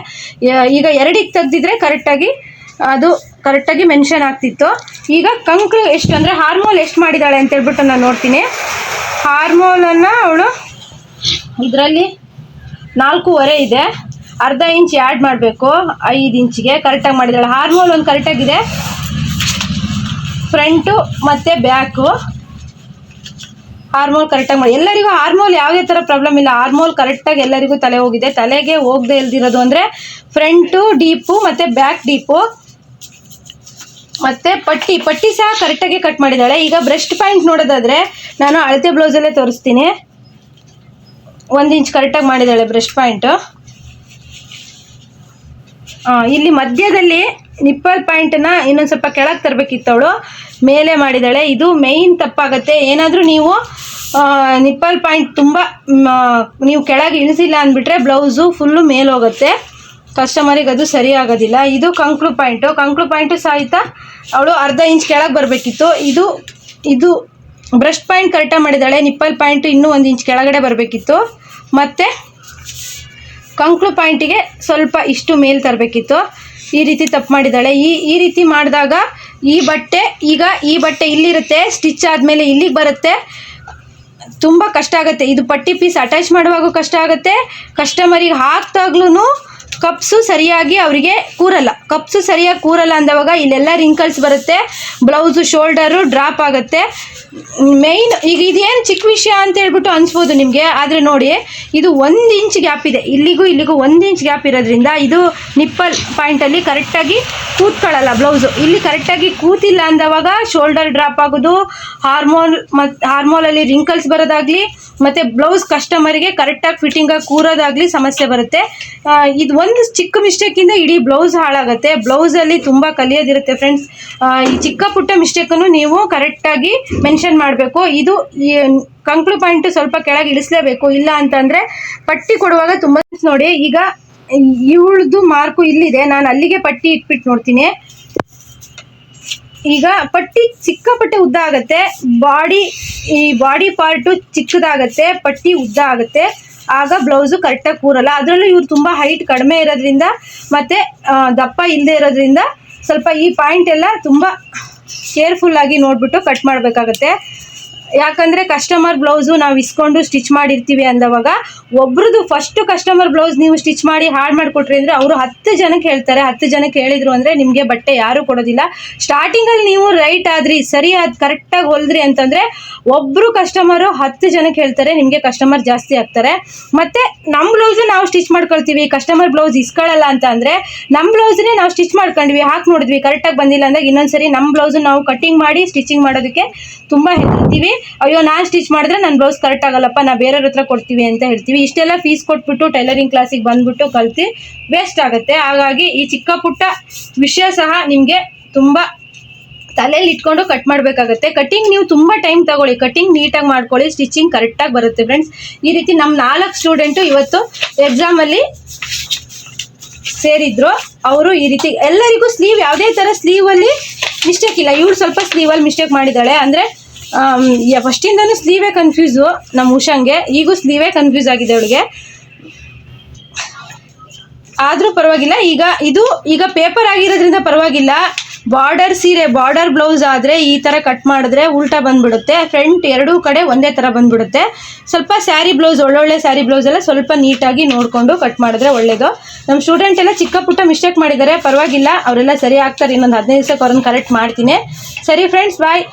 ಈಗ 2ಗೆ ತೆಗ್ದಿದ್ರೆ ಕರೆಕ್ಟಾಗಿ ಮೆನ್ಷನ್ ಆಗ್ತಿತ್ತು. ಈಗ ಕಂಕ್ಳು ಎಷ್ಟು ಅಂದರೆ ಹಾರ್ಮೋಲ್ ಎಷ್ಟು ಮಾಡಿದ್ದಾಳೆ ಅಂತ ಹೇಳ್ಬಿಟ್ಟು ನಾನು ನೋಡ್ತೀನಿ. ಹಾರ್ಮೋಲನ್ನು ಅವಳು ಇದರಲ್ಲಿ 4.25 ಇದೆ, ಅರ್ಧ ಇಂಚ್ ಆ್ಯಡ್ ಮಾಡಬೇಕು 5 ಇಂಚಿಗೆ. ಕರೆಕ್ಟಾಗಿ ಮಾಡಿದ್ದಾಳೆ. ಹಾರ್ಮೋಲ್ ಒಂದು ಕರೆಕ್ಟಾಗಿದೆ, ಫ್ರಂಟು ಮತ್ತು ಬ್ಯಾಕು ಹಾರ್ಮೋಲ್ ಕರೆಕ್ಟಾಗಿ ಮಾಡಿ. ಎಲ್ಲರಿಗೂ ಹಾರ್ಮೋಲ್ ಯಾವುದೇ ಥರ ಪ್ರಾಬ್ಲಮ್ ಇಲ್ಲ. ಹಾರ್ಮೋಲ್ ಕರೆಕ್ಟಾಗಿ ಎಲ್ಲರಿಗೂ ತಲೆ ಹೋಗಿದೆ. ತಲೆಗೆ ಹೋಗದೆ ಇಲ್ದಿರೋದು ಅಂದರೆ ಫ್ರಂಟು ಡೀಪು ಮತ್ತು ಬ್ಯಾಕ್ ಡೀಪು ಮತ್ತು ಪಟ್ಟಿ ಸಹ ಕರೆಕ್ಟಾಗಿ ಕಟ್ ಮಾಡಿದ್ದಾಳೆ. ಈಗ ಬ್ರೆಸ್ಟ್ ಪಾಯಿಂಟ್ ನೋಡೋದಾದರೆ ನಾನು ಅಳತೆ ಬ್ಲೌಸಲ್ಲೇ ತೋರಿಸ್ತೀನಿ. 1 ಇಂಚ್ ಕರೆಕ್ಟಾಗಿ ಮಾಡಿದ್ದಾಳೆ ಬ್ರೆಸ್ಟ್ ಪಾಯಿಂಟು. ಇಲ್ಲಿ ಮಧ್ಯದಲ್ಲಿ ನಿಪ್ಪಲ್ ಪಾಯಿಂಟನ್ನು ಇನ್ನೊಂದು ಸ್ವಲ್ಪ ಕೆಳಗೆ ತರಬೇಕಿತ್ತು, ಅವಳು ಮೇಲೆ ಮಾಡಿದ್ದಾಳೆ. ಇದು ಮೇಯ್ನ್ ತಪ್ಪಾಗುತ್ತೆ. ಏನಾದರೂ ನೀವು ನಿಪ್ಪಲ್ ಪಾಯಿಂಟ್ ತುಂಬ ನೀವು ಕೆಳಗೆ ಇಳಿಸಿಲ್ಲ ಅಂದ್ಬಿಟ್ರೆ ಬ್ಲೌಸು ಫುಲ್ಲು ಮೇಲೆ ಹೋಗುತ್ತೆ, ಕಸ್ಟಮರಿಗೆ ಅದು ಸರಿ ಆಗೋದಿಲ್ಲ. ಇದು ಕಂಕ್ಳು ಪಾಯಿಂಟು ಸಹಿತ ಅವಳು ಅರ್ಧ ಇಂಚ್ ಕೆಳಗೆ ಬರಬೇಕಿತ್ತು. ಇದು ಬ್ರೆಸ್ಟ್ ಪಾಯಿಂಟ್ ಕರೆಕ್ಟಾಗಿ ಮಾಡಿದ್ದಾಳೆ. ನಿಪ್ಪಲ್ ಪಾಯಿಂಟು ಇನ್ನೂ 1 ಇಂಚ್ ಕೆಳಗಡೆ ಬರಬೇಕಿತ್ತು. ಮತ್ತು ಕಂಕ್ಳು ಪಾಯಿಂಟಿಗೆ ಸ್ವಲ್ಪ ಇಷ್ಟು ಮೇಲೆ ತರಬೇಕಿತ್ತು. ಈ ರೀತಿ ತಪ್ಪು ಮಾಡಿದ್ದಾಳೆ. ಈ ರೀತಿ ಮಾಡಿದಾಗ ಈ ಬಟ್ಟೆ ಇಲ್ಲಿರುತ್ತೆ, ಸ್ಟಿಚ್ ಆದಮೇಲೆ ಇಲ್ಲಿಗೆ ಬರುತ್ತೆ, ತುಂಬ ಕಷ್ಟ ಆಗುತ್ತೆ. ಇದು ಪಟ್ಟಿ ಪೀಸ್ ಅಟ್ಯಾಚ್ ಮಾಡುವಾಗೂ ಕಷ್ಟ ಆಗುತ್ತೆ. ಕಸ್ಟಮರಿಗೆ ಹಾಕ್ದಾಗ್ಲೂ ಕಪ್ಸು ಸರಿಯಾಗಿ ಅವರಿಗೆ ಕೂರಲ್ಲ ಅಂದವಾಗ ಇಲ್ಲೆಲ್ಲ ರಿಂಕಲ್ಸ್ ಬರುತ್ತೆ, ಬ್ಲೌಸು ಶೋಲ್ಡರು ಡ್ರಾಪ್ ಆಗುತ್ತೆ. ಮೇಯ್ನ್ ಈಗ ಇದೇನು ಚಿಕ್ಕ ವಿಷಯ ಅಂತ ಹೇಳ್ಬಿಟ್ಟು ಅನಿಸ್ಬೋದು ನಿಮಗೆ, ಆದರೆ ನೋಡಿ ಇದು 1 ಇಂಚ್ ಗ್ಯಾಪ್ ಇದೆ. ಇಲ್ಲಿಗೂ 1 ಇಂಚ್ ಗ್ಯಾಪ್ ಇರೋದ್ರಿಂದ ಇದು ನಿಪ್ಪಲ್ ಪಾಯಿಂಟಲ್ಲಿ ಕರೆಕ್ಟಾಗಿ ಕೂತ್ಕೊಳ್ಳಲ್ಲ ಬ್ಲೌಸು. ಇಲ್ಲಿ ಕರೆಕ್ಟಾಗಿ ಕೂತಿಲ್ಲ ಅಂದವಾಗ ಶೋಲ್ಡರ್ ಡ್ರಾಪ್ ಆಗೋದು, ಹಾರ್ಮೋಲಲ್ಲಿ ರಿಂಕಲ್ಸ್ ಬರೋದಾಗಲಿ ಮತ್ತು ಬ್ಲೌಸ್ ಕಸ್ಟಮರಿಗೆ ಕರೆಕ್ಟಾಗಿ ಫಿಟ್ಟಿಂಗಾಗಿ ಕೂರೋದಾಗಲಿ ಸಮಸ್ಯೆ ಬರುತ್ತೆ. ಇದು ಒಂದು ಚಿಕ್ಕ ಮಿಸ್ಟೇಕಿಂದ ಇಡೀ ಬ್ಲೌಸ್ ಹಾಳಾಗುತ್ತೆ. ಬ್ಲೌಸಲ್ಲಿ ತುಂಬ ಕಲಿಯೋದಿರುತ್ತೆ ಫ್ರೆಂಡ್ಸ್. ಈ ಚಿಕ್ಕ ಪುಟ್ಟ ಮಿಸ್ಟೇಕನ್ನು ನೀವು ಕರೆಕ್ಟಾಗಿ ಮೆನ್ಷನ್ ಮಾಡಬೇಕು. ಇದು ಕಂಕ್ಳು ಪಾಯಿಂಟು ಸ್ವಲ್ಪ ಕೆಳಗೆ ಇಳಿಸಲೇಬೇಕು, ಇಲ್ಲ ಅಂತಂದರೆ ಪಟ್ಟಿ ಕೊಡುವಾಗ ತುಂಬ ನೋಡಿ. ಈಗ ಇವಳದು ಮಾರ್ಕು ಇಲ್ಲಿದೆ, ನಾನು ಅಲ್ಲಿಗೆ ಪಟ್ಟಿ ಇಟ್ಬಿಟ್ಟು ನೋಡ್ತೀನಿ. ಈಗ ಪಟ್ಟಿ ಸಿಕ್ಕಾಪಟ್ಟೆ ಉದ್ದ ಆಗುತ್ತೆ, ಬಾಡಿ ಪಾರ್ಟು ಚಿಕ್ಕದಾಗತ್ತೆ, ಪಟ್ಟಿ ಉದ್ದ ಆಗುತ್ತೆ. ಆಗ ಬ್ಲೌಸು ಕರೆಕ್ಟಾಗಿ ಕೂರಲ್ಲ. ಅದರಲ್ಲೂ ಇವ್ರು ತುಂಬ ಹೈಟ್ ಕಡಿಮೆ ಇರೋದ್ರಿಂದ ಮತ್ತು ದಪ್ಪ ಇಲ್ಲದೆ ಇರೋದ್ರಿಂದ ಸ್ವಲ್ಪ ಈ ಪಾಯಿಂಟ್ ಎಲ್ಲ ತುಂಬ ಕೇರ್ಫುಲ್ಲಾಗಿ ನೋಡಿಬಿಟ್ಟು ಕಟ್ ಮಾಡಬೇಕಾಗತ್ತೆ. ಯಾಕಂದರೆ ಕಸ್ಟಮರ್ ಬ್ಲೌಸು ನಾವು ಇಸ್ಕೊಂಡು ಸ್ಟಿಚ್ ಮಾಡಿರ್ತೀವಿ ಅಂದವಾಗ ಒಬ್ರದ್ದು ಫಸ್ಟು ಕಸ್ಟಮರ್ ಬ್ಲೌಸ್ ನೀವು ಸ್ಟಿಚ್ ಮಾಡಿ ಹಾಳು ಮಾಡಿಕೊಟ್ರಿ ಅಂದರೆ ಅವರು 10 ಜನಕ್ಕೆ ಹೇಳ್ತಾರೆ. 10 ಜನಕ್ಕೆ ಹೇಳಿದ್ರು ಅಂದರೆ ನಿಮಗೆ ಬಟ್ಟೆ ಯಾರೂ ಕೊಡೋದಿಲ್ಲ. ಸ್ಟಾರ್ಟಿಂಗಲ್ಲಿ ನೀವು ರೈಟ್ ಆದ್ರಿ, ಸರಿ ಕರೆಕ್ಟಾಗಿ ಹೊಲಿದ್ರಿ ಅಂತಂದರೆ ಒಬ್ಬರು ಕಸ್ಟಮರು 10 ಜನಕ್ಕೆ ಹೇಳ್ತಾರೆ, ನಿಮಗೆ ಕಸ್ಟಮರ್ ಜಾಸ್ತಿ ಆಗ್ತಾರೆ. ಮತ್ತು ನಮ್ಮ ಬ್ಲೌಸು ನಾವು ಸ್ಟಿಚ್ ಮಾಡ್ಕೊಳ್ತೀವಿ, ಕಸ್ಟಮರ್ ಬ್ಲೌಸ್ ಇಸ್ಕೊಳ್ಳಲ್ಲ ಅಂತ ಅಂದರೆ ನಮ್ಮ ಬ್ಲೌಸ್ನೇ ನಾವು ಸ್ಟಿಚ್ ಮಾಡ್ಕೊಂಡ್ವಿ, ಹಾಕಿ ನೋಡಿದ್ವಿ ಕರೆಕ್ಟಾಗಿ ಬಂದಿಲ್ಲ ಅಂದಾಗ ಇನ್ನೊಂದ್ಸರಿ ನಮ್ಮ ಬ್ಲೌಸು ನಾವು ಕಟ್ಟಿಂಗ್ ಮಾಡಿ ಸ್ಟಿಚಿಂಗ್ ಮಾಡೋದಕ್ಕೆ ತುಂಬ ಹೆದರ್ತೀವಿ. ಅಯ್ಯೋ ನಾನು ಸ್ಟಿಚ್ ಮಾಡಿದ್ರೆ ನನ್ನ ಬ್ಲೌಸ್ ಕರೆಕ್ಟ್ ಆಗಲ್ಲಪ್ಪ, ನಾವು ಬೇರೆಯವ್ರ ಹತ್ರ ಕೊಡ್ತೀವಿ ಅಂತ ಹೇಳ್ತೀವಿ. ಇಷ್ಟೆಲ್ಲ ಫೀಸ್ ಕೊಟ್ಬಿಟ್ಟು ಟೈಲರಿಂಗ್ ಕ್ಲಾಸಿಗೆ ಬಂದುಬಿಟ್ಟು ಕಲ್ತು ವೇಸ್ಟ್ ಆಗುತ್ತೆ. ಹಾಗಾಗಿ ಈ ಚಿಕ್ಕ ಪುಟ್ಟ ವಿಷಯ ಸಹ ನಿಮಗೆ ತುಂಬ ತಲೆಯಲ್ಲಿ ಇಟ್ಕೊಂಡು ಕಟ್ ಮಾಡಬೇಕಾಗತ್ತೆ. ಕಟ್ಟಿಂಗ್ ನೀವು ತುಂಬ ಟೈಮ್ ತಗೊಳ್ಳಿ, ಕಟ್ಟಿಂಗ್ ನೀಟಾಗಿ ಮಾಡ್ಕೊಳ್ಳಿ, ಸ್ಟಿಚಿಂಗ್ ಕರೆಕ್ಟಾಗಿ ಬರುತ್ತೆ ಫ್ರೆಂಡ್ಸ್. ಈ ರೀತಿ ನಮ್ಮ 4 ಸ್ಟೂಡೆಂಟು ಇವತ್ತು ಎಕ್ಸಾಮಲ್ಲಿ ಸೇರಿದ್ರು. ಅವರು ಈ ರೀತಿ ಎಲ್ಲರಿಗೂ ಸ್ಲೀವ್ ಯಾವುದೇ ಥರ ಸ್ಲೀವಲ್ಲಿ ಮಿಸ್ಟೇಕ್ ಇಲ್ಲ. ಇವಳು ಸ್ವಲ್ಪ ಸ್ಲೀವಲ್ಲಿ ಮಿಸ್ಟೇಕ್ ಮಾಡಿದ್ದಾಳೆ. ಅಂದರೆ ಫಸ್ಟಿಂದನೂ ಸ್ಲೀವೇ ಕನ್ಫ್ಯೂಸು ನಮ್ಮ ಉಷಾಂಗೆ, ಈಗೂ ಸ್ಲೀವೇ ಕನ್ಫ್ಯೂಸ್ ಆಗಿದೆ ಅವಳಿಗೆ. ಆದರೂ ಪರವಾಗಿಲ್ಲ. ಈಗ ಪೇಪರ್ ಆಗಿರೋದ್ರಿಂದ ಪರವಾಗಿಲ್ಲ. ಬಾರ್ಡರ್ ಸೀರೆ, ಬಾರ್ಡರ್ ಬ್ಲೌಸ್ ಆದರೆ ಈ ಥರ ಕಟ್ ಮಾಡಿದ್ರೆ ಉಲ್ಟಾ ಬಂದುಬಿಡುತ್ತೆ. ಫ್ರಂಟ್ ಎರಡೂ ಕಡೆ ಒಂದೇ ಥರ ಬಂದುಬಿಡುತ್ತೆ. ಸ್ವಲ್ಪ ಸ್ಯಾರಿ ಬ್ಲೌಸ್, ಒಳ್ಳೊಳ್ಳೆ ಸ್ಯಾರಿ ಬ್ಲೌಸ್ ಎಲ್ಲ ಸ್ವಲ್ಪ ನೀಟಾಗಿ ನೋಡಿಕೊಂಡು ಕಟ್ ಮಾಡಿದ್ರೆ ಒಳ್ಳೆಯದು. ನಮ್ಮ ಸ್ಟೂಡೆಂಟ್ ಎಲ್ಲ ಚಿಕ್ಕ ಪುಟ್ಟ ಮಿಸ್ಟೇಕ್ ಮಾಡಿದ್ದಾರೆ, ಪರವಾಗಿಲ್ಲ, ಅವರೆಲ್ಲ ಸರಿ ಆಗ್ತಾರೆ. ಇನ್ನೊಂದು 15 ದಿವಸಕ್ಕೆ ಅವ್ರನ್ನ ಕರೆಕ್ಟ್ ಮಾಡ್ತೀನಿ. ಸರಿ ಫ್ರೆಂಡ್ಸ್, ಬಾಯ್.